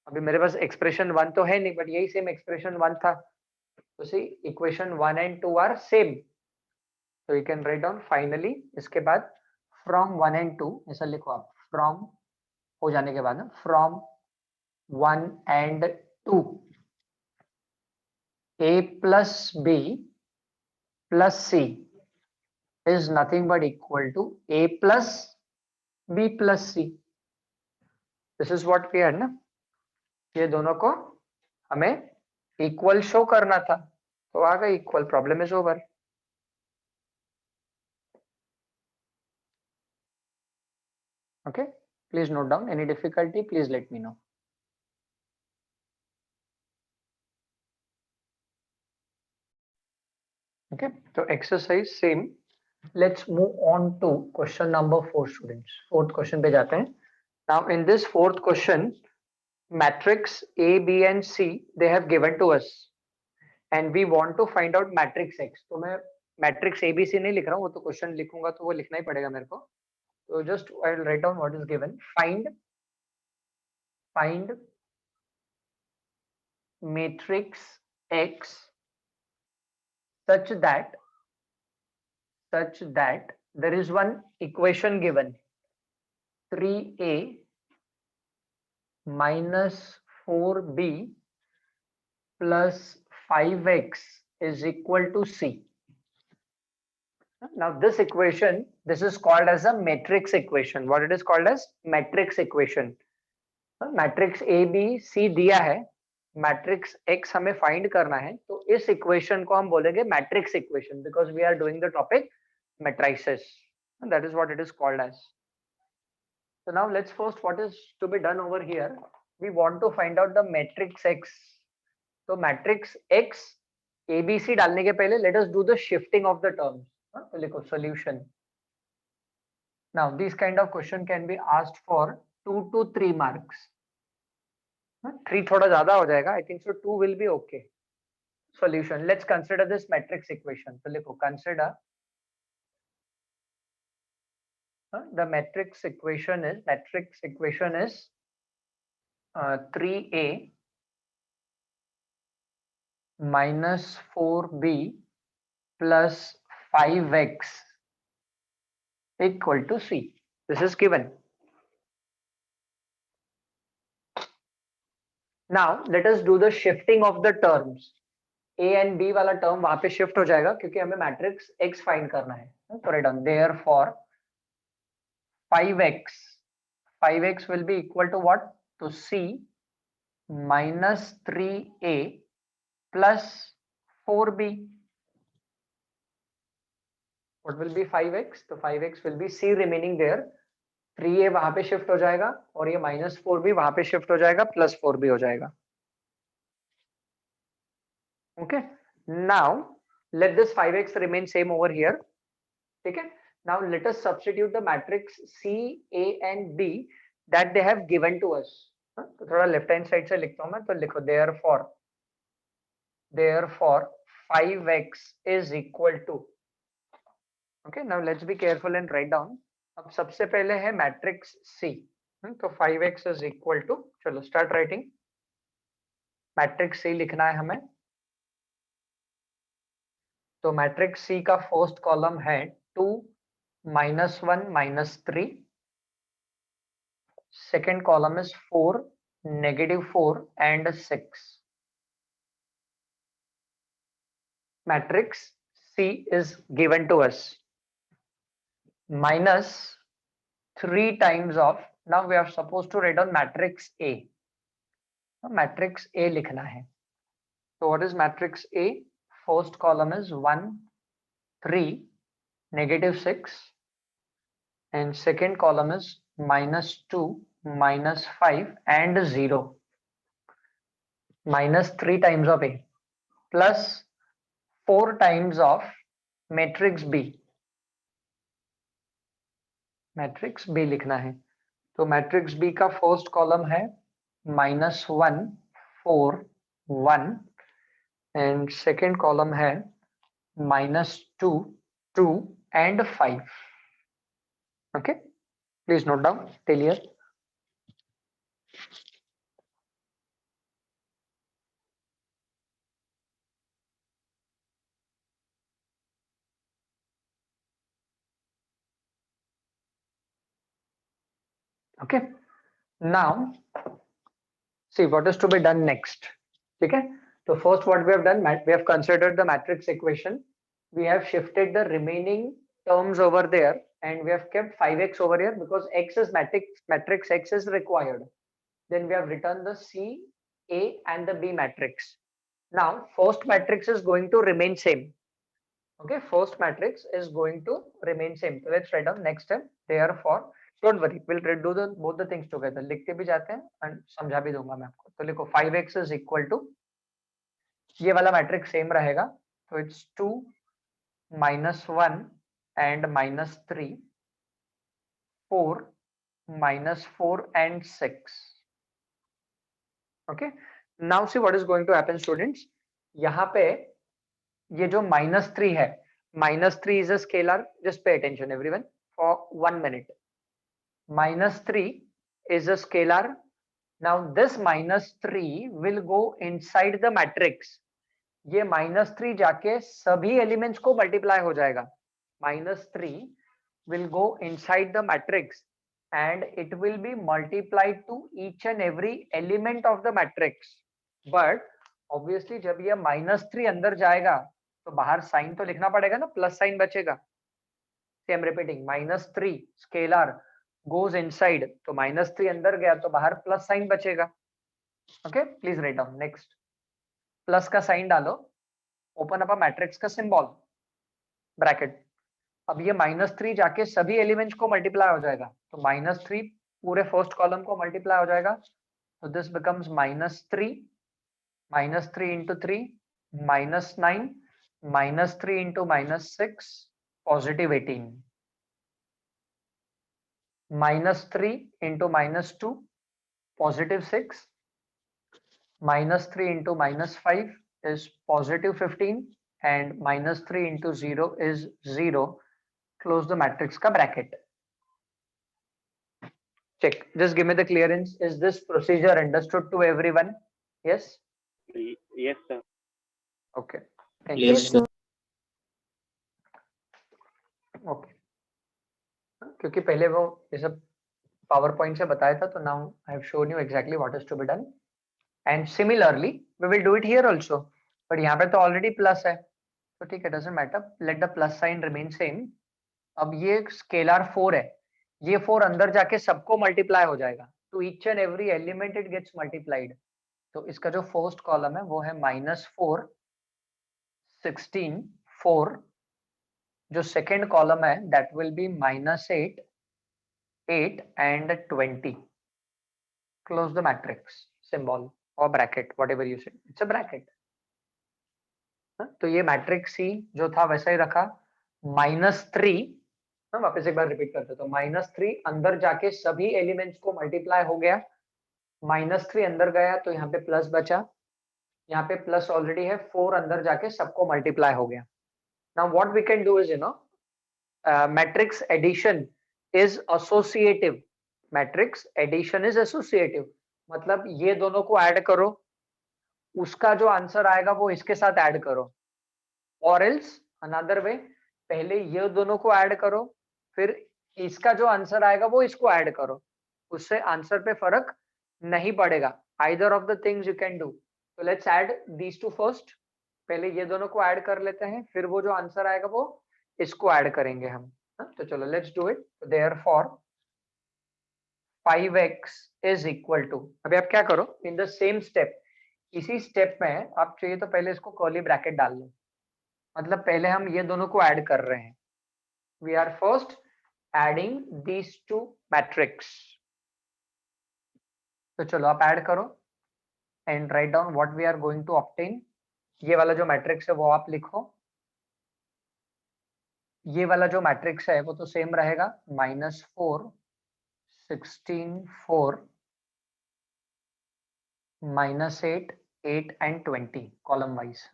अभी मेरे पास एक्सप्रेशन 1 तो है नहीं, बट यही सेम एक्सप्रेशन 1 था। तो सी इक्वेशन 1 and 2 आर सेम। तो you can write down finally, इसके बाद फ्रॉम 1 and 2 ऐसा लिखो आप। फ्रॉम हो जाने के बाद ना, from 1 and 2 A plus B plus C is nothing but equal to A plus B plus C. This is what we had ना, ये दोनों को हमें इक्वल शो करना था। तो आ गई equal, problem is over. Okay, please note down. Any difficulty, please let me know. Okay, so exercise same. Let's move on to question number 4, students. Fourth question पे जाते हैं. Now in this fourth question, matrix A, B and C they have given to us, and we want to find out matrix X. तो मैं matrix A, B, C नहीं लिख रहा हूँ, वो तो question लिखूंगा तो वो लिखना ही पड़ेगा मेरे को. So just I'll write down what is given. Find matrix X such that there is one equation given, 3A minus 4B plus 5X is equal to C. Now this equation, this is called as a matrix equation. What it is called as? Matrix equation. Matrix A B C दिया है, matrix x हमें find करना है, तो इस equation को हम बोलेंगे matrix equation, because we are doing the topic matrices. That is what it is called as. So now let's first, what is to be done over here, we want to find out the matrix X. तो matrix X ABC डालने के पहले let us do the shifting of the terms. तो लिखो solution. Now this kind of question can be asked for 2 to 3 marks. 3 थोड़ा ज्यादा हो जाएगा, I think so 2 will be okay. Solution. Let's consider this matrix equation. तो लिखो consider the matrix equation is 3A minus 4B plus 5X equal to C. This is given. Now let us do the shifting of the terms. A and B वाला term वहां पे shift हो जाएगा क्योंकि हमें matrix X find करना है. So write down, therefore 5x will be equal to what? To C minus 3A plus 4B. What will be 5x? तो 5x will be C remaining there. 3A वहां पे shift हो जाएगा और ये minus 4B वहां पे शिफ्ट हो जाएगा, plus 4B हो जाएगा. Okay. Now let this 5x remain same over here. ठीक है. Now let us substitute the matrix C, A and D that they have given to us. तो थोड़ा लेफ्ट हैंड साइड से लिखता हूँ मैं, तो लिखो therefore 5x is equal to. Okay, now let's be careful and write down. अब सबसे पहले है मैट्रिक्स C. तो 5x is equal to, चलो start writing. मैट्रिक्स C लिखना है हमें. तो मैट्रिक्स C का फर्स्ट कॉलम है 2 minus 1 minus 3. Second column is 4, -4 and 6. Matrix C is given to us. Minus 3 times of, now we are supposed to write down matrix A. Matrix A लिखना है. So what is matrix A? First column is 1, 3, -6. And second column is -2, -5 and 0. Minus 3 times of A plus 4 times of matrix B. Matrix B लिखना है. तो matrix B का first column है -1, 4, 1 and second column है -2, 2 and 5. Okay, please note down till here. Okay, now see what is to be done next. Okay, so first what we have done, we have considered the matrix equation. We have shifted the remaining terms over there and we have kept 5x over here because x is matrix X is required. Then we have written the C, A and the B matrix. Now first matrix is going to remain same. Okay, first matrix is going to remain same. So let's write down next step. Therefore don't worry, will do the both the things together, लिख के भी जाते हैं and समझा भी दूंगा मैं आपको। तो लिखो 5x इज इक्वल टू, ये वाला मैट्रिक्स सेम रहेगा, तो it's 2 -1 and -3, 4 -4 and 6. Okay, now see what is going to happen students. यहाँ पे ये जो -3 है, -3 is a scalar, just pay attention everyone for 1 minute. -3 is a scalar. Now this -3 will go inside the matrix. ये -3 जाके सभी elements को multiply हो जाएगा। -3 will go inside the matrix and it will be multiplied to each and every element of the matrix. But obviously जब ये -3 अंदर जाएगा तो बाहर साइन तो लिखना पड़ेगा ना, प्लस साइन बचेगा। I'm repeating, -3 scalar goes inside, तो -3 अंदर गया तो बाहर प्लस साइन बचेगा। Okay, please write down. Next, plus का साइन डालो, ओपन अप अ मैट्रिक्स का सिंबल, ब्रैकेट। अब ये -3 जाके सभी एलिमेंट्स को मल्टीप्लाई हो जाएगा, तो -3 पूरे फर्स्ट कॉलम को मल्टीप्लाई हो जाएगा, तो this becomes -3 into 3 -9 -3 into -6 +18, -3 into -2 +6, -3 into -5 is +15 and -3 into 0 is 0. Close the matrix का bracket. Check. Just give me the clearance. Is this procedure understood to everyone? Yes? Yes, sir. Okay. Thank you. Yes, sir. Okay. क्योंकि पहले वो ये सब power point से बताया था, तो now I have shown you exactly what is to be done and similarly we will do it here also, but यहाँ पे तो ऑलरेडी प्लस है, तो ठीक है, doesn't matter, let the plus sign remain same. अब ये स्केलर 4 है, ये 4 अंदर जाके सबको मल्टीप्लाई हो जाएगा, तो each and every element it gets multiplied. तो इसका जो फर्स्ट कॉलम है वो है -4 16 4, जो सेकेंड कॉलम है that will be -8 8 and 20. Close the matrix symbol or bracket, whatever you say, it's a bracket. तो ये मैट्रिक्स सी जो था वैसा ही रखा, -3, वापस एक बार रिपीट करते, तो -3 अंदर जाके सभी एलिमेंट्स को मल्टीप्लाई हो गया, -3 अंदर गया तो यहाँ पे प्लस बचा, यहाँ पे प्लस ऑलरेडी है, 4 अंदर जाके सबको मल्टीप्लाई हो गया। Now what we can do is, you know, matrix addition is associative, matrix addition is associative, मतलब ये दोनों को ऐड करो, उसका जो आंसर आएगा वो इसके साथ ऐड करो, और एल्स अनदर वे, पहले ये दोनों को ऐड करो, फिर इसका जो आंसर आएगा वो इसको ऐड करो, उससे आंसर पे फर्क नहीं पड़ेगा, either of the things you can do. तो let's add these two first, पहले ये दोनों को ऐड कर लेते हैं, फिर वो जो आंसर आएगा वो इसको ऐड करेंगे हम। तो चलो let's do it. Therefore 5x is equal to, अभी आप क्या करो, इन द सेम स्टेप, इसी स्टेप में आप चाहिए तो पहले इसको कर्ली ब्रैकेट डाल लो, मतलब पहले हम ये दोनों को ऐड कर रहे हैं, we are first adding these two matrix. तो चलो आप ऐड करो and write down what we are going to obtain. ये वाला जो मैट्रिक्स है वो आप लिखो, ये वाला जो मैट्रिक्स है वो तो सेम रहेगा, -4 16 4 -8 8 and 20 कॉलम वाइज।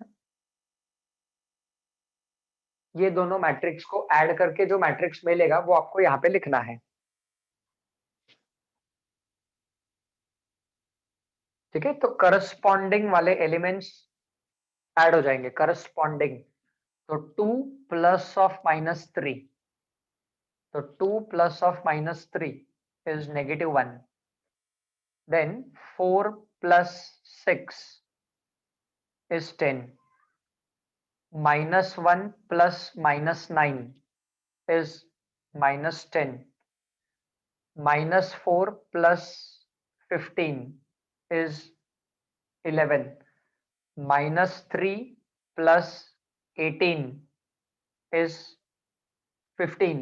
ये दोनों मैट्रिक्स को ऐड करके जो मैट्रिक्स मिलेगा वो आपको यहाँ पे लिखना है, ठीक है। तो करस्पॉन्डिंग वाले एलिमेंट्स ऐड हो जाएंगे, करस्पॉन्डिंग, तो 2 प्लस ऑफ -3, तो 2 plus of -3 is -1, then 4 plus 6 is 10, -1 plus -9 is -10, -4 plus 15 is 11, -3 plus 18 is 15,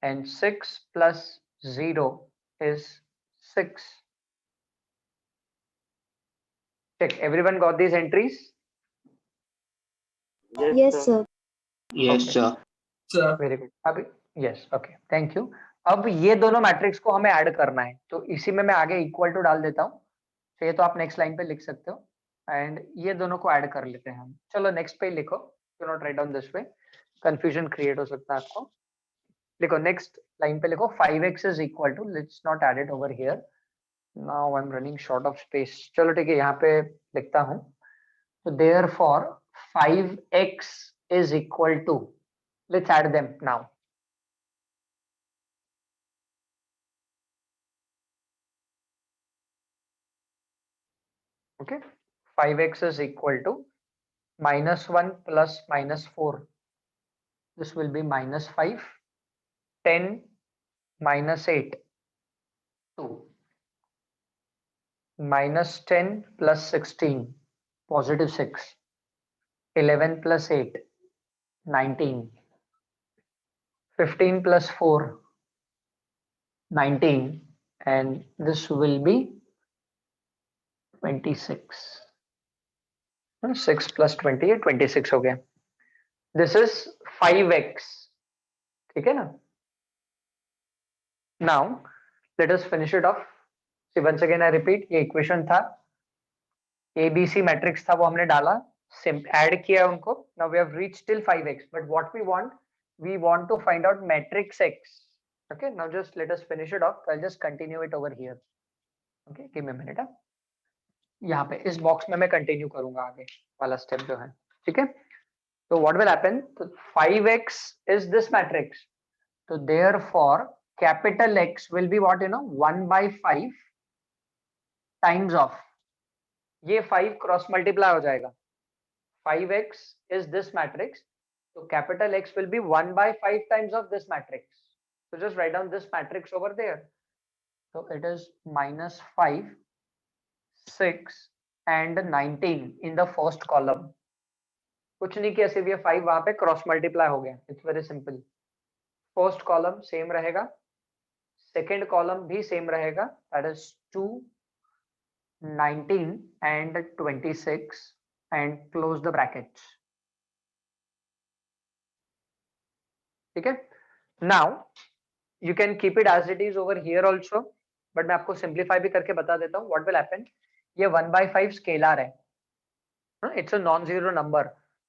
and 6 plus 0 is 6. Check. Everyone got these entries? Yes, sir. Yes, Okay. sir. Sir. Very good. अभी yes, okay, thank you. अब ये दोनों matrix को हमें add करना है, तो इसी में मैं आगे इक्वल टू डाल देता हूँ. तो ये तो आप नेक्स्ट लाइन पे लिख सकते हो एंड ये दोनों को ऐड कर लेते हैं हम. चलो नेक्स्ट पे लिखो. Do not write down this way, confusion create हो सकता है आपको. लिखो नेक्स्ट लाइन पे लिखो 5x is equal to, let's not add it over here. Now I am running short of space. चलो ठीक है, यहाँ पे लिखता हूँ. तो therefore 5x is equal to, let's add them now. Okay, 5x is equal to -1 plus -4. This will be -5. 10 minus 8, 2. -10 plus 16, +6. 11 plus 8, 19. 15 plus 4, 19. And this will be 26. 6 plus 20 है 26 हो गया. This is 5x. ठीक है ना? Now let us finish it off. See, once again I repeat, ये equation था, ABC matrix था, वो हमने डाला, ऐड किया उनको. Now we have reached till 5x, but what we want to find out matrix x. Okay, now just let us finish it off. I'll just continue it over here. Okay, give me a minute. यहाँ पे इस box में मैं continue करूंगा आगे वाला step जो है. ठीक है, तो what will happen? तो 5x is this matrix. So therefore capital X will be what, 1 by 5 times of, ये 5 क्रॉस मल्टीप्लाई हो जाएगा. 5x is this matrix, so capital X will be 1 by 5 times of this matrix. So just write down this matrix over there. So it is -5, 6 and 19 in the first column. कुछ नहीं किया, सिर्फ ये 5 वहां पे cross multiply हो गया. It's very simple. First column same रहेगा, सेकेंड कॉलम भी सेम रहेगा, that is 2, 19 and 26 and close the brackets. ठीक है. Now you can keep it as it is over here also, but मैं आपको सिंप्लीफाई भी करके बता देता हूँ. what will happen? ये 1 by 5 स्केलर है, it's a non zero number.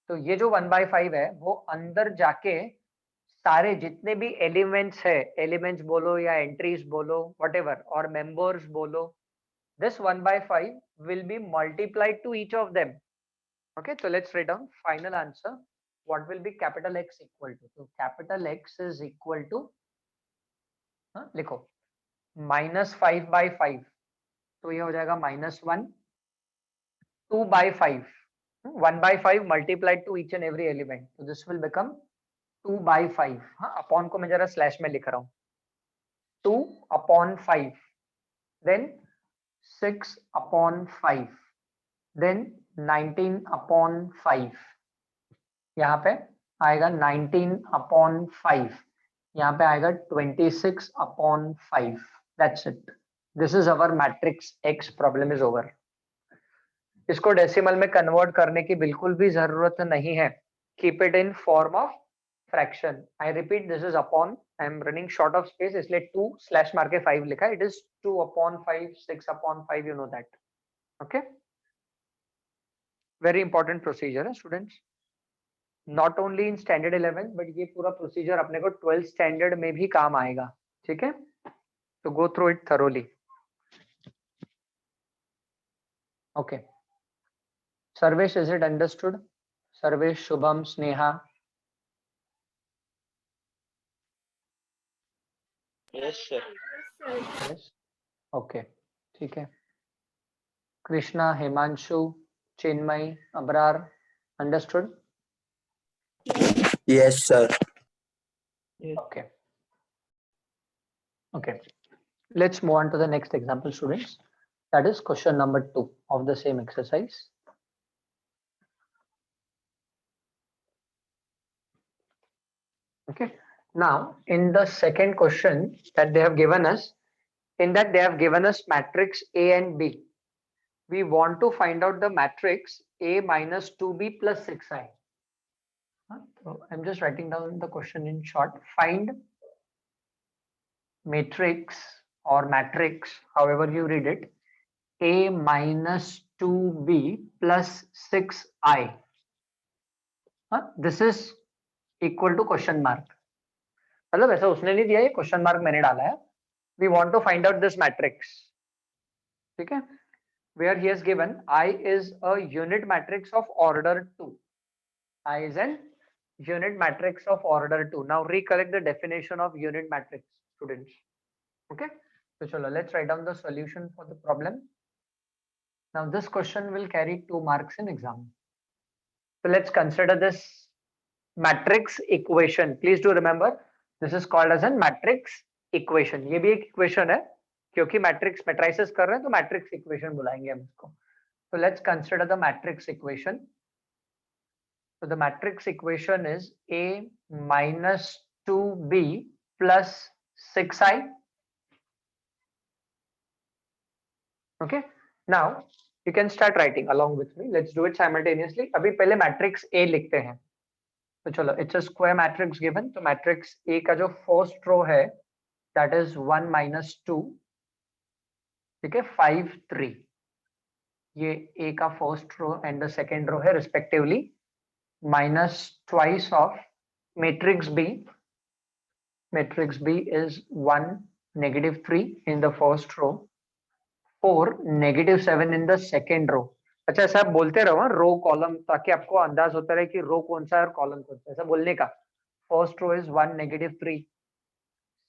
तो ये जो 1 by 5 है वो अंदर जाके सारे जितने भी एलिमेंट्स है, एलिमेंट्स बोलो या एंट्रीज बोलो, व्हाटएवर, और मेंबर्स बोलो, this 1 by 5 will be multiplied to each of them. Okay, so let's write down final answer. What will be capital X equal to? So capital X is equal to, लिखो, -5 by 5, तो ये हो जाएगा -1. 2 by 5, 1 by 5 multiplied to each and every element, so this will become 2 by 5. हाँ, upon को मैं जरा slash में लिख रहा हूँ. 2 upon 5, then 6 upon 5, then 19 upon 5. यहाँ पे आएगा 19 upon 5, यहाँ पे आएगा 26 upon 5. That's it. This is our matrix X. Problem is over. इसको डेसिमल में कन्वर्ट करने की बिल्कुल भी जरूरत नहीं है. Keep it in form of fraction. I repeat, this is upon. I am running short of space, इसलिए 2 स्लैश मार के 5 लिखा. It is 2 upon 5, 6 upon 5. You know that. Okay. Very important procedure है students. Not only in standard 11, but ये पूरा procedure अपने को 12th standard में भी काम आएगा. ठीक है. So go through it thoroughly. Okay. Sarvesh, is it understood? Sarvesh, Shubham, Sneha. Yes, sir. Yes. Okay. ठीक है. Krishna, Himanshu, Chinmay, Abrar, understood? Yes, sir. Okay. Okay. Let's move on to the next example, students. That is question number 2 of the same exercise. Okay. Now, in the second question that they have given us, in that they have given us matrix A and B. We want to find out the matrix A minus 2B plus 6i. So I'm just writing down the question in short. Find matrix or matrix, however you read it, A minus 2B plus 6i. This is equal to question mark. मतलब ऐसा उसने नहीं दिया, ये question mark मैंने डाला है. We want to find out this matrix. ठीक है? Where he has given I is a unit matrix of order 2. I is an unit matrix of order 2. Now recollect the definition of unit matrix, students. Okay? So chalo, let's write down the solution for the problem. Now this question will carry 2 marks in exam. So let's consider this matrix equation. Please do remember this is called as a matrix equation. ये भी एक equation है क्योंकि matrix matrices कर रहे हैं तो matrix equation बुलाएंगे हम इसको. So let's consider the matrix equation. So the matrix equation is A minus 2B plus 6i. Okay. Now you can start writing along with me. Let's do it simultaneously. अभी पहले matrix A लिखते हैं. तो चलो, it's a square matrix given. तो matrix A का जो first row है, that is 1 minus 2. ठीक है, 5 3. ये A का first row and the second row है respectively. Minus twice of matrix B. Matrix B is 1 negative 3 in the first row. 4 negative 7 in the second row. अच्छा, ऐसा आप बोलते रहो रो कॉलम, ताकि आपको अंदाज होता रहे कि रो कौन सा है और कॉलम कौन सा है. ऐसा बोलने का. First row is 1 negative 3,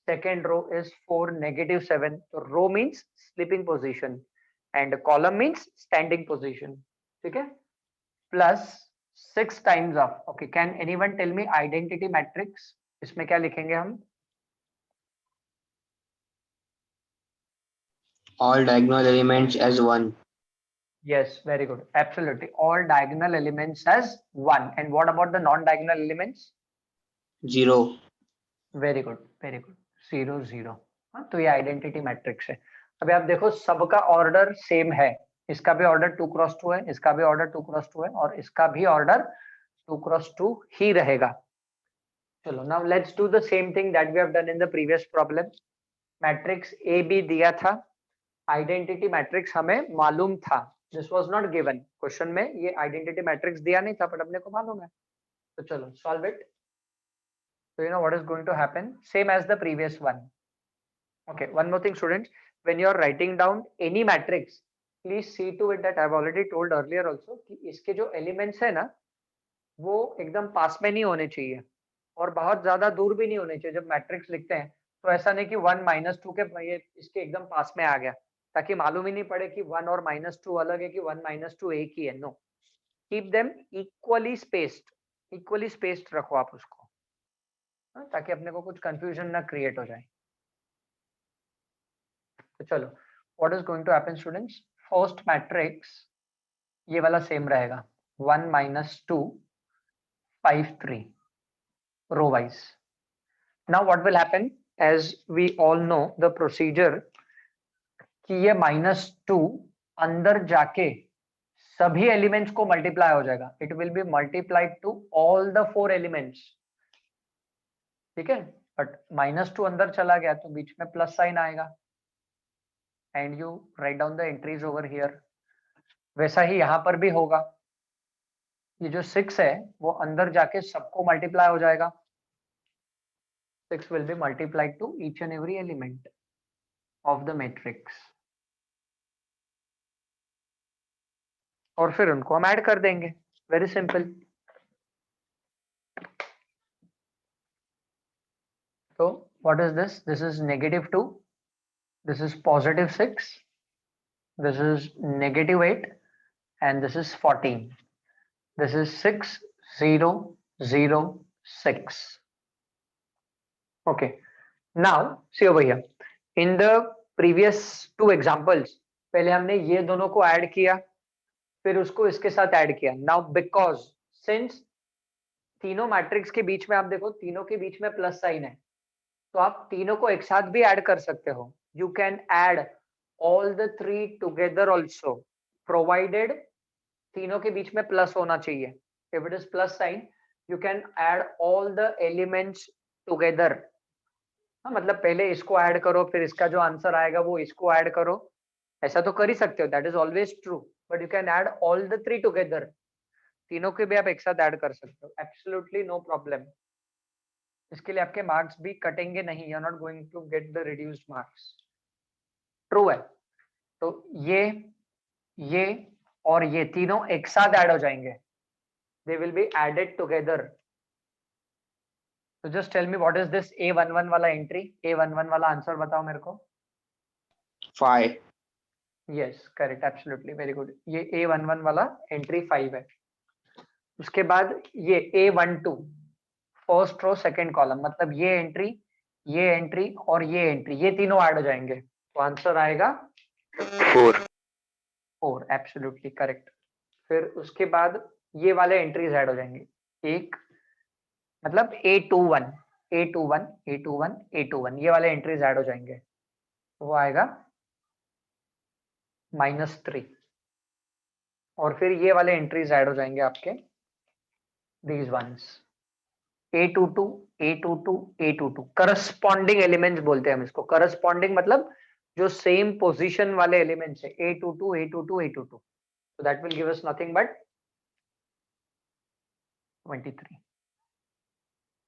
second row is 4 negative 7. तो row means sleeping position and column means standing position. ठीक है, plus 6 times of. Okay, can anyone tell me identity matrix, इसमें क्या लिखेंगे हम? All diagonal elements as 1. Yes, very good. Absolutely. All diagonal elements as 1. And what about the non-diagonal elements? 0. Very good. Very good. 0 0. तो ये identity matrix है. अभी आप देखो सबका ऑर्डर सेम है. इसका भी ऑर्डर 2 क्रॉस 2 है, इसका भी ऑर्डर 2 क्रॉस 2 है और इसका भी ऑर्डर 2 क्रॉस 2 ही रहेगा. चलो, now let's do the same thing that we have done in the previous problem. Matrix A B दिया था, आइडेंटिटी मैट्रिक्स हमें मालूम था. This was not given. Question में ये आइडेंटिटी मैट्रिक्स दिया नहीं था, बट अपने को मालूम है. तो चलो solve it. So you know what is going to happen, same as the previous one. Okay, one more thing students, when you are writing down any matrix, please see to it that I have already told earlier also कि इसके जो elements है ना, वो एकदम पास में नहीं होने चाहिए और बहुत ज्यादा दूर भी नहीं होने चाहिए. जब मैट्रिक्स लिखते हैं तो ऐसा नहीं कि 1 minus 2 के ये इसके एकदम पास में आ गया, ताकि मालूम ही नहीं पड़े कि 1 और -2 अलग है कि 1 minus 2 एक ही है. No, keep them equally spaced रखो आप उसको, ताकि अपने को कुछ कंफ्यूजन ना क्रिएट हो जाए. तो चलो, what is going to happen students, first matrix ये वाला सेम रहेगा, 1 minus 2 5 3 row wise. Now what will happen, as we all know the procedure, कि ये -2 अंदर जाके सभी एलिमेंट्स को मल्टीप्लाई हो जाएगा. It will be multiplied to all the 4 elements. ठीक है, बट -2 अंदर चला गया तो बीच में प्लस साइन आएगा and you write down the entries over here. वैसा ही यहाँ पर भी होगा. ये जो 6 है वो अंदर जाके सबको मल्टीप्लाई हो जाएगा. 6 will be multiplied to each and every element of the matrix और फिर उनको हम ऐड कर देंगे. Very simple. So what is this? This is -2. This is +6. This is -8, and this is 14. This is 6 0 0 6. Okay. Now see over here. In the previous 2 examples, पहले हमने ये दोनों को ऐड किया, फिर उसको इसके साथ ऐड किया. Now because since तीनों मैट्रिक्स के बीच में आप देखो, तीनों के बीच में प्लस साइन है, तो आप तीनों को एक साथ भी ऐड कर सकते हो. You can add all the three together also, provided तीनों के बीच में प्लस होना चाहिए. If it is plus sign, you can add all the elements together. मतलब पहले इसको ऐड करो, फिर इसका जो आंसर आएगा वो इसको ऐड करो, ऐसा तो कर ही सकते हो. That is always true, but you can add all the three together. तीनों के भी आप एक साथ ऐड कर सकते हो, एब्सोल्युटली नो प्रॉब्लम. इसके लिए आपके मार्क्स भी कटेंगे नहीं. You are not going to get the reduced marks. True है. तो ये और ये तीनों एक साथ ऐड हो जाएंगे. They will be added together. तो just tell me what is this A11 वाला एंट्री. A11 वाला आंसर बताओ मेरे को. 5. Yes correct, absolutely, very good. ये A11 वाला एंट्री 5 है. उसके बाद ये A12 first row second column, मतलब ये एंट्री और ये एंट्री, ये तीनों ऐड हो जाएंगे. तो आंसर आएगा 4. Absolutely correct. फिर उसके बाद ये वाले एंट्रीज ऐड हो जाएंगे. एक मतलब A21 ये वाले एंट्रीज ऐड हो जाएंगे. वो आएगा -3. और फिर ये वाले एंट्रीज ऐड हो जाएंगे आपके, these once A22 corresponding elements बोलते हैं हम इसको. करस्पॉन्डिंग मतलब जो सेम पोजीशन वाले एलिमेंट्स है, A22. So that will give us nothing but 23.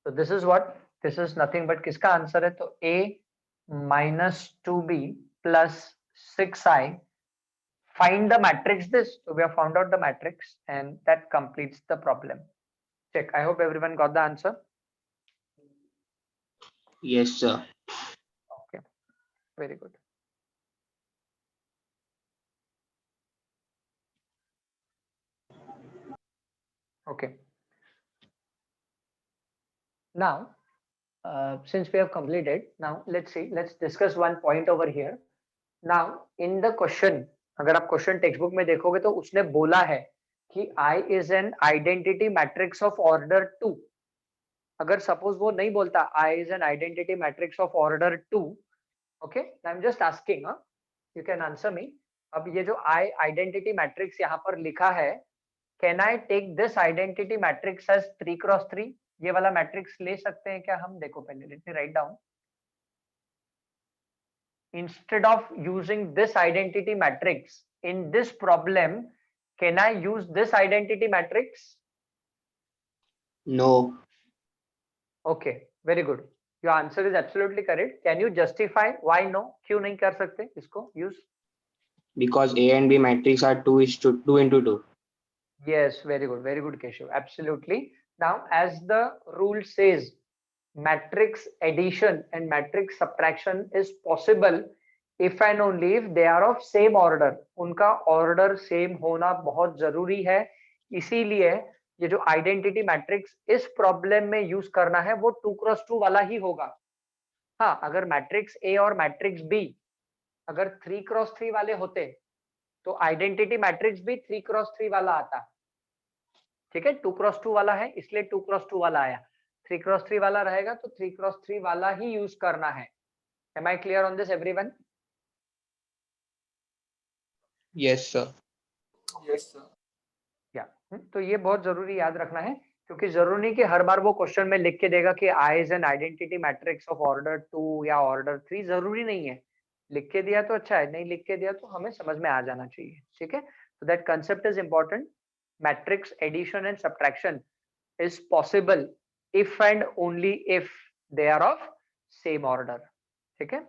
So this is what? This is nothing but किसका आंसर है? तो A -2B plus 6I. Find the matrix this. So we have found out the matrix and that completes the problem. Check. I hope everyone got the answer. Yes, sir. Okay. Very good. Okay. Now, since we have completed, now let's discuss one point over here. Now, in the question, अगर आप question text book में देखोगे तो उसने बोला है कि I is an identity matrix of order 2. अगर सपोज वो नहीं बोलता I is an identity matrix of order 2, okay, I'm just asking, you can answer me. अब ये जो I identity matrix यहाँ पर लिखा है, can I take this identity matrix as 3x3? ये वाला मैट्रिक्स ले सकते हैं क्या हम? देखो पहले, let me write down. Instead of using this identity matrix in this problem, can I use this identity matrix? No. Okay, very good. Your answer is absolutely correct. Can you justify why no? क्यों नहीं कर सकते इसको use? Because A and B matrix are 2 into 2. Yes, very good, Keshav. Absolutely. Now, as the rule says, matrix addition and matrix subtraction is possible if and only if they are of same order. उनका order same होना बहुत जरूरी है. इसीलिए ये जो identity matrix इस problem में यूज करना है वो 2x2 वाला ही होगा. हाँ, अगर मैट्रिक्स A और मैट्रिक्स B अगर 3x3 वाले होते तो आइडेंटिटी मैट्रिक्स भी 3x3 वाला आता. ठीक है, 2x2 वाला है इसलिए 2x2 वाला आया. 3x3 वाला रहेगा तो 3x3 वाला ही यूज करना है. Am I clear on this, everyone? Yes, sir. Yes, sir. या तो ये बहुत जरूरी याद रखना है, क्योंकि जरूरी नहीं कि हर बार वो क्वेश्चन में लिख के देगा कि I is an identity matrix of order 2 या order 3. जरूरी नहीं है. लिख के दिया तो अच्छा है, नहीं लिख के दिया तो हमें समझ में आ जाना चाहिए. ठीक है, so that concept is important. Matrix addition and subtraction is possible if and only if they are of same order. ठीक है.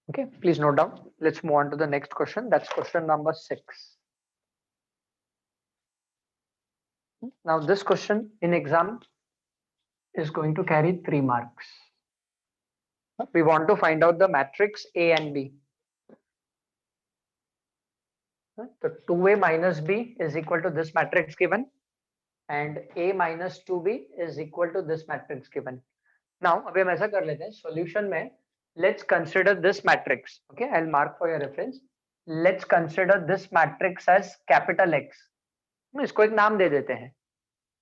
Okay, please note down. Let's move on to the next question. That's question number 6. Now this question in exam is going to carry 3 marks. We want to find out the matrix A and B. So 2A minus B is equal to this matrix given, and A minus 2B is equal to this matrix given. Now अभी हम ऐसा कर लेते हैं, solution में let's consider this matrix. Okay, I'll mark for your reference. Let's consider this matrix as capital X, इसको एक नाम दे देते हैं,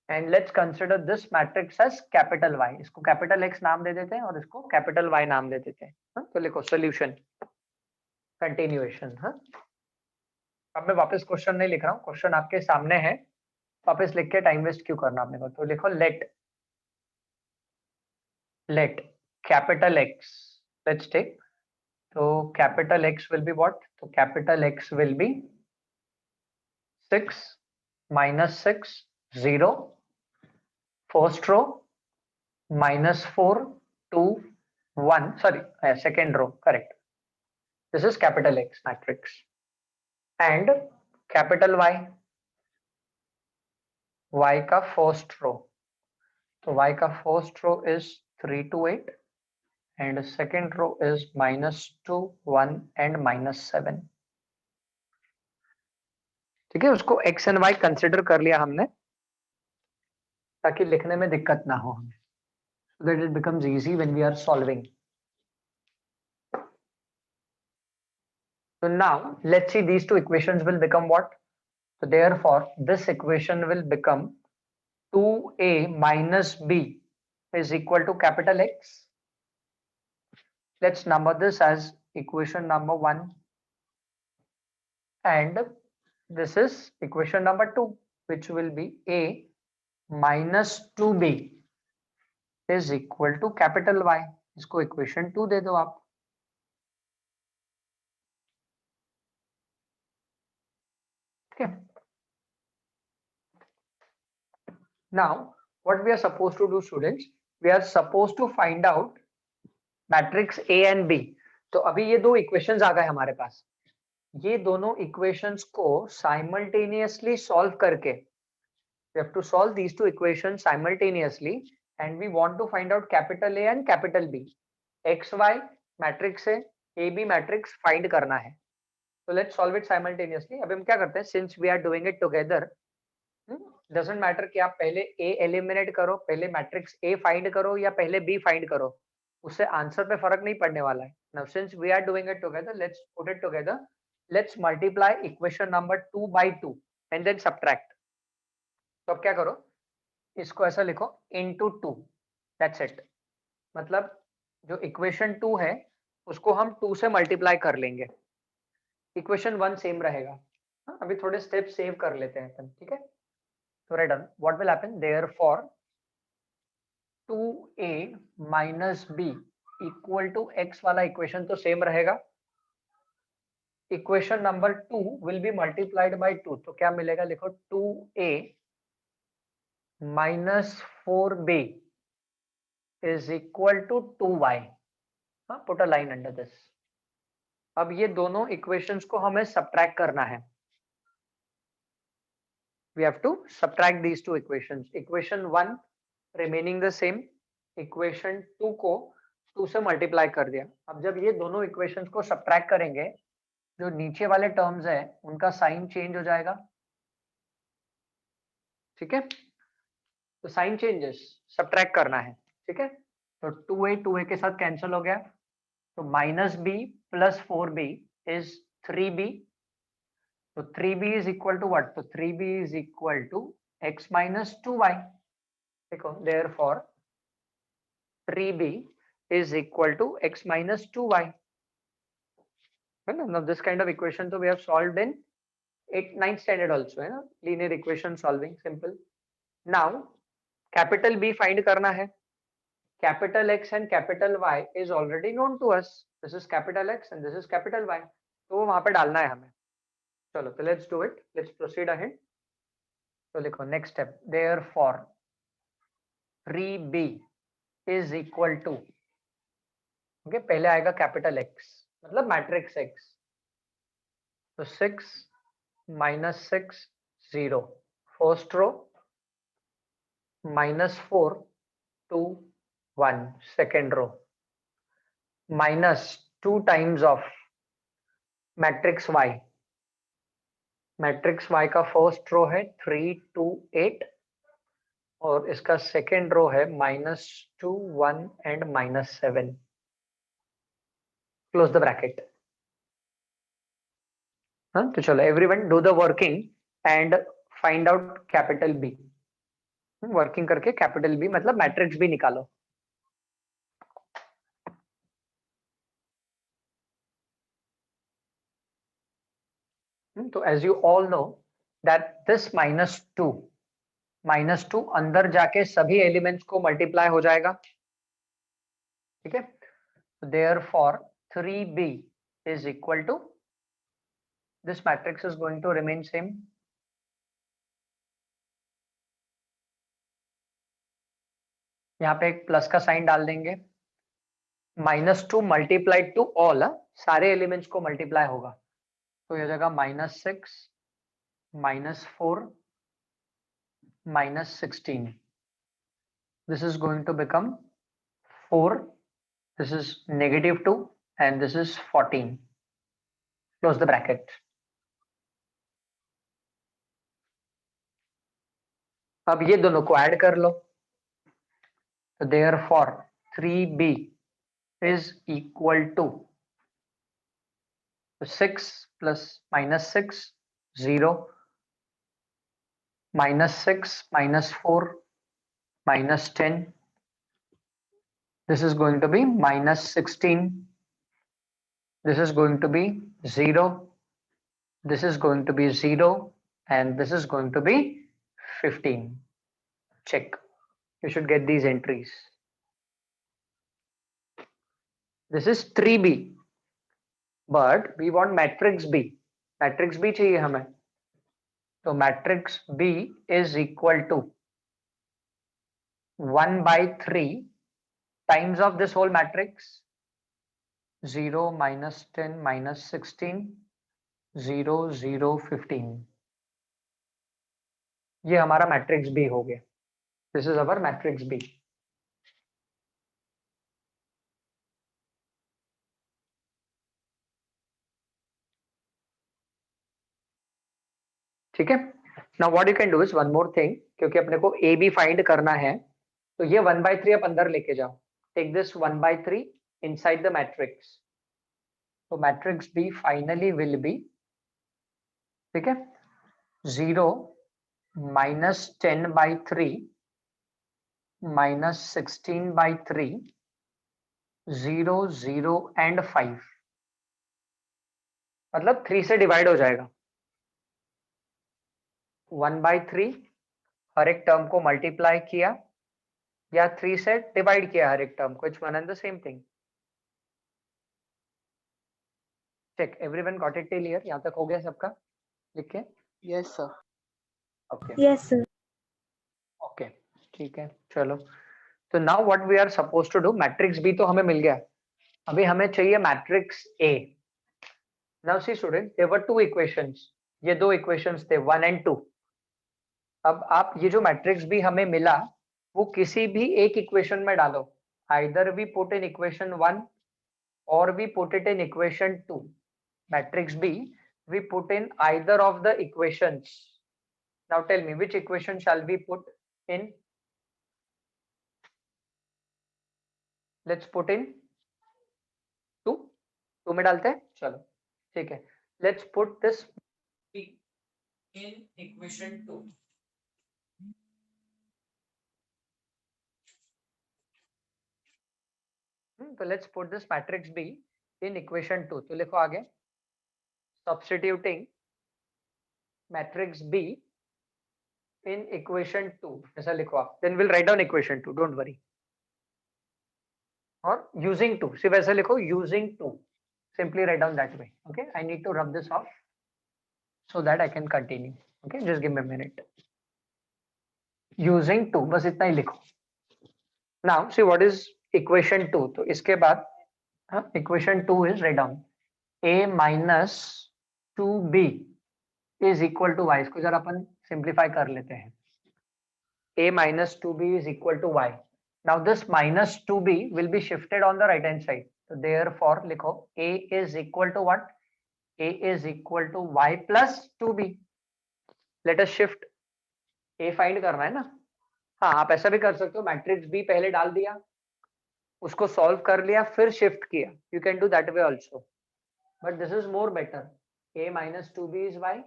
and let's consider this matrix as capital Y, इसको कैपिटल एक्स नाम दे देते हैं और इसको कैपिटल वाई नाम दे देते हैं। तो लिखो सोल्यूशन कंटिन्यूएशन। अब मैं वापस क्वेश्चन नहीं लिख रहा हूँ, क्वेश्चन आपके सामने है, वापस लिख के टाइम वेस्ट क्यों करना आपने को। तो लिखो let capital X, let's take, तो capital X will be what, तो capital X will be 6 minus 6 0 first row minus 4 2 1, sorry, second row, correct. This is capital X matrix. And capital Y का first row, तो Y का first row is 3 to 8 and second row is minus 2 1 and minus 7. ठीक है, उसको X and Y consider कर लिया हमने ताकि लिखने में दिक्कत ना हो हमें, so that it becomes easy when we are solving. So now let's see, these two equations will become what? So therefore this equation will become 2a minus b is equal to capital X. Let's number this as equation number 1 and this is equation number 2, which will be a minus 2b is equal to capital Y. इसको equation 2 दे दो आप। Okay. Now what we are supposed to do, students, we are supposed to find out matrix A and B। तो अभी ये दो equations आ गए हमारे पास, ये दोनों इक्वेशंस को साइमल्टेनियसली सॉल्व करके, we have to solve these two equations simultaneously and we want to find out capital A and capital B। XY matrix है, AB मैट्रिक्स फाइंड करना है, तो लेट्स सॉल्व इट साइमल्टेनियसली। अभी हम क्या करते हैं, since we are doing it together, doesn't matter कि आप पहले A एलिमिनेट करो, पहले मैट्रिक्स A फाइंड करो या पहले B फाइंड करो, उससे आंसर पे फर्क नहीं पड़ने वाला है। Now since we are doing it together, let's put it together, let's multiply equation number 2 by 2 and then subtract. तो अब क्या करो, इसको ऐसा लिखो into 2, दैट्स इट। मतलब जो इक्वेशन 2 है उसको हम 2 से मल्टीप्लाई कर लेंगे, इक्वेशन 1 सेम रहेगा। अभी थोड़े स्टेप सेव कर लेते हैं अपन, ठीक है। तो right done, what will happen, therefore 2a minus b equal to x वाला इक्वेशन तो सेम रहेगा, equation number 2 will be multiplied by 2, तो क्या मिलेगा, लिखो 2a minus 4b is equal to 2y। Put a line under this. अब ये दोनों इक्वेशंस को हमें सब्ट्रैक्ट करना है, we have to subtract these two equations, equation 1 remaining the same, equation 2 को 2 से मल्टीप्लाई कर दिया। अब जब ये दोनों इक्वेशंस को सब्ट्रैक्ट करेंगे, जो नीचे वाले टर्म्स है उनका साइन चेंज हो जाएगा, ठीक है। तो साइन चेंजेस सब्ट्रैक्ट करना है, ठीक है। तो 2a के साथ कैंसिल हो गया, तो minus b plus 4b is 3b, तो 3b is equal to what, तो 3b is equal to x minus 2y। देखो therefore 3b is equal to x minus 2y। Now this kind of equation so we have solved in 8th 9th standard also, है ना, linear equation solving, simple। Now capital B find करना है, capital X and capital Y is already known to us, this is capital X and this is capital Y, तो वहां पे डालना है हमें। चलो तो let's do it, let's proceed ahead. तो लिखो next step, therefore 3b is equal to, okay, पहले आएगा कैपिटल X मतलब मैट्रिक्स X, तो 6 minus 6 0 first row, minus 4 2 1 second row, minus 2 times of matrix Y, matrix Y का first row है 3 2 8 और इसका सेकेंड रो है -2 1 एंड -7, क्लोज द ब्रैकेट। हाँ, तो चलो everyone do the working and find out capital B. Working करके capital B मतलब मैट्रिक्स बी निकालो। तो as you all know that this -2 अंदर जाके सभी एलिमेंट्स को मल्टीप्लाई हो जाएगा, ठीक है। Therefore 3b is equal to, this matrix is going to remain same. यहाँ पे एक प्लस का साइन डाल देंगे। -2 मल्टीप्लाइड टू ऑल, सारे एलिमेंट्स को मल्टीप्लाई होगा, तो ये जगह -6 -4 -16, this is going to become 4, this is -2 and this is 14, close the bracket। अब ये दोनों को ऐड कर लो, तो therefore 3b is equal to 6 plus -6 0, -6 -4 -10, this is going to be -16, this is going to be 0, this is going to be 0 and this is going to be 15. Check, you should get these entries. This is 3b but we want matrix b, matrix b चाहिए हमें, तो matrix b is equal to 1/3 times of this whole matrix, 0 -10 -16 0 0 15, ये हमारा matrix B हो गया। This is our matrix B. ठीक है, now what you can do is one more thing, क्योंकि अपने को ए बी फाइंड करना है, तो ये 1/3 आप अंदर लेके जाओ, take this 1/3 inside the matrix, तो matrix B finally will be, ठीक है, 0 -10/3 -16/3 0 0 एंड 5, मतलब 3 से डिवाइड हो जाएगा। 1/3 हर एक टर्म को मल्टीप्लाई किया या 3 से डिवाइड किया हर एक टर्म को, it's one and the same thing. Check, everyone got it till here? यहाँ तक हो गया सबका लिख के? Yes, sir. Okay Yes, sir. Okay, ठीक है, चलो। तो now what we are suppose to do, matrix B तो हमें मिल गया, अभी हमें चाहिए matrix A. Now see student, there were two equations, ये दो इक्वेशंस थे 1 and 2। अब आप ये जो मैट्रिक्स बी हमें मिला वो किसी भी एक इक्वेशन में डालो, either we put in equation 1 or we put it in equation 2, matrix B we put in either of the equations. Now tell me which equation shall we put in? Let's put in 2 में डालते हैं, चलो ठीक है, let's put this B in equation 2। तो let's put this matrix B in equation 2, तो लिखो आगे, substituting matrix B in equation 2, ऐसा लिखो आप, then we'll write down equation 2, don't worry, or using 2, सिर्फ ऐसा लिखो using 2, simply write down that way। okay, I need to rub this off so that I can continue। okay, just give me a minute। using 2 बस इतना ही लिखो। now see what is equation 2, तो इसके बाद equation 2 is write down a minus 2b is equal to y, इसको जरा अपन simplify कर लेते हैं, a minus 2b is equal to y। now this minus 2b will be shifted on the right hand side, so therefore लिखो a is equal to what, a is equal to y plus 2b। let us shift, a find करना है ना, हाँ आप ऐसा भी कर सकते हो, मैट्रिक्स b पहले डाल दिया, उसको सॉल्व कर लिया, फिर शिफ्ट किया, you can do that way also, but this is more better. A minus 2b is y.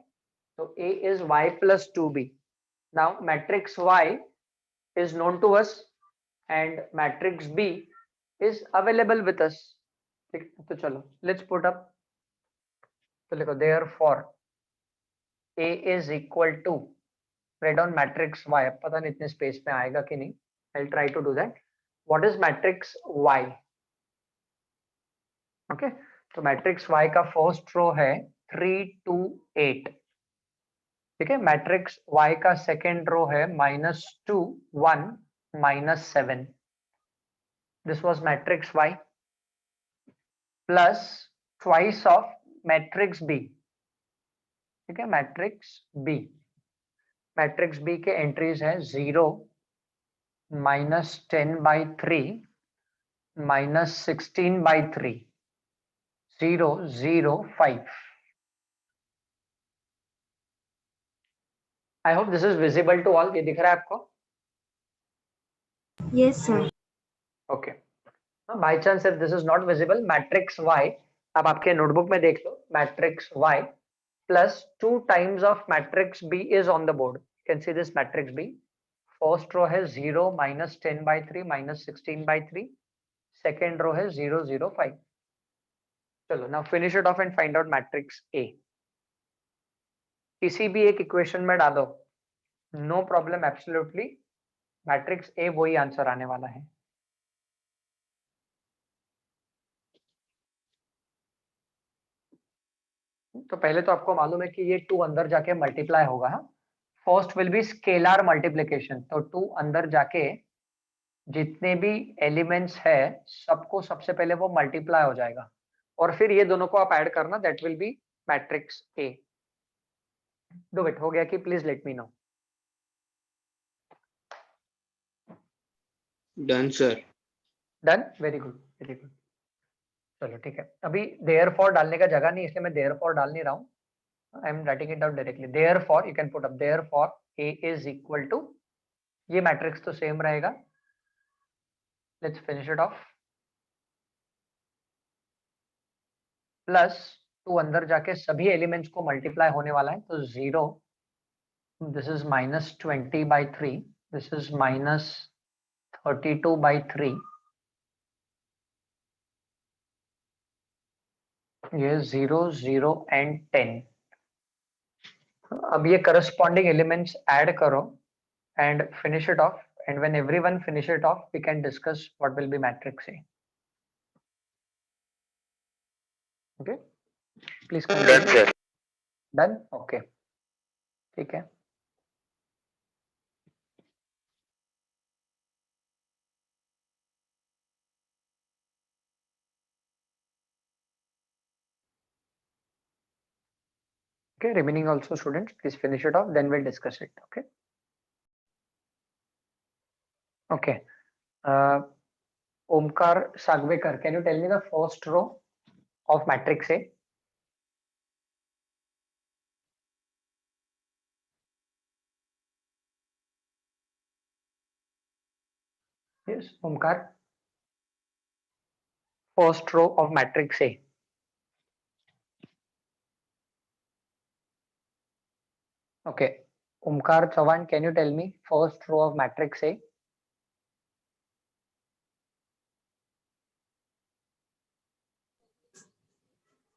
So A is y plus 2b. Now matrix Y is known to us and matrix B is available with us. ठीक, तो चलो let's put up. तो लिखो therefore A is equal to, write down matrix Y. अब पता नहीं इतने space में आएगा कि नहीं. I'll try to do that. What is matrix Y? Okay, तो matrix Y का फर्स्ट रो है 3 2 8. ठीक है, मैट्रिक्स Y का सेकेंड रो है -2 1 -7. This was matrix Y plus twice of matrix B. ठीक है, मैट्रिक्स B. मैट्रिक्स B के एंट्रीज है 0 -10/3 -16/3 0 0 5. I hope this is visible to all. ये दिख रहा है आपको? Yes, sir. Okay. By chance if this is not visible, matrix Y आप आपके नोटबुक में देख लो. Matrix Y plus 2 times of matrix B is on the board. You can see this matrix B. First row है 0 -10/3 -16/3. Second row है 0 0 5. चलो now finish it off and find out matrix A. किसी भी एक equation में डालो, no problem, absolutely. Matrix A वही answer आने वाला है. तो पहले तो आपको मालूम है कि ये 2 अंदर जाके मल्टीप्लाई होगा. First will be scalar multiplication. तो 2 अंदर जाके जितने भी एलिमेंट्स है सबको सबसे पहले वो मल्टीप्लाई हो जाएगा और फिर ये दोनों को आप ऐड करना. That will be matrix A. Do it. हो गया कि please let me know. Done, sir. Done. Very good, very good. चलो ठीक है. अभी देयरफॉर डालने का जगह नहीं, इसलिए मैं देयरफॉर डाल नहीं रहा हूँ. I am writing it down directly. Therefore you can put up therefore A is equal to, ये मैट्रिक्स तो सेम रहेगा. Let's finish it off. Plus 2 अंदर जाके सभी एलिमेंट्स को मल्टीप्लाई होने वाला है. तो 0, दिस इज -20/3, दिस इज -32/3, ये 0 0 एंड 10. अब ये करस्पॉन्डिंग एलिमेंट्स ऐड करो and finish it off. And when everyone finish it off we can discuss what will be matrix A. Okay, please Done, sir. Done. Okay, ठीक है. Okay, remaining also students, please finish it off, then we'll discuss it. Okay. Okay. Omkar Sagvekar, can you tell me the first row of matrix A? Yes, Omkar. First row of matrix A. Okay. Omkar Chavan, can you tell me first row of matrix A?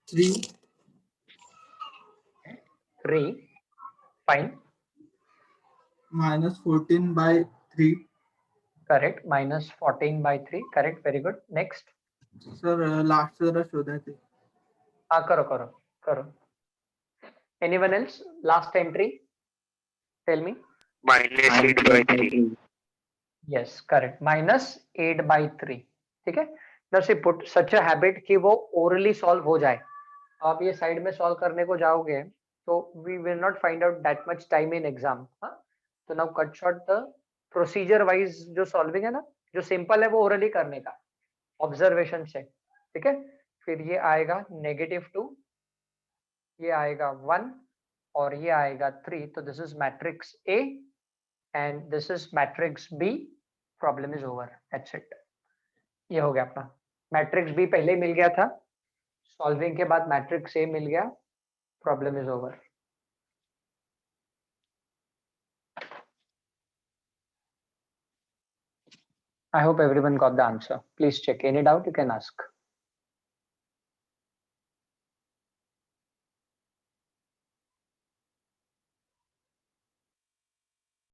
Three. 3. Fine. -14/3. Correct. -14/3. Correct. Very good. Next. Sir, last जरा शोधायचे. हाँ, करो करो करो. Anyone else? Last entry. Tell me. -8/3. Yes, correct. -8/3. ठीक है. Now see, put such a habit कि वो orally solve हो जाए. आप ये साइड में सॉल्व करने को जाओगे तो we will not find out that much time in exam. हाँ, तो now cut short the procedure wise जो solving है ना, जो simple है वो orally करने का observation से. ठीक है. फिर ये आएगा -2, ये आएगा 1 और ये आएगा 3. तो this is matrix A and this is matrix B. Problem is over. That's it. ये हो गया अपना. मैट्रिक्स B पहले ही मिल गया था. सॉल्विंग के बाद मैट्रिक्स A मिल गया. Problem is over. I hope everyone got the answer. Please check. Any doubt you can ask.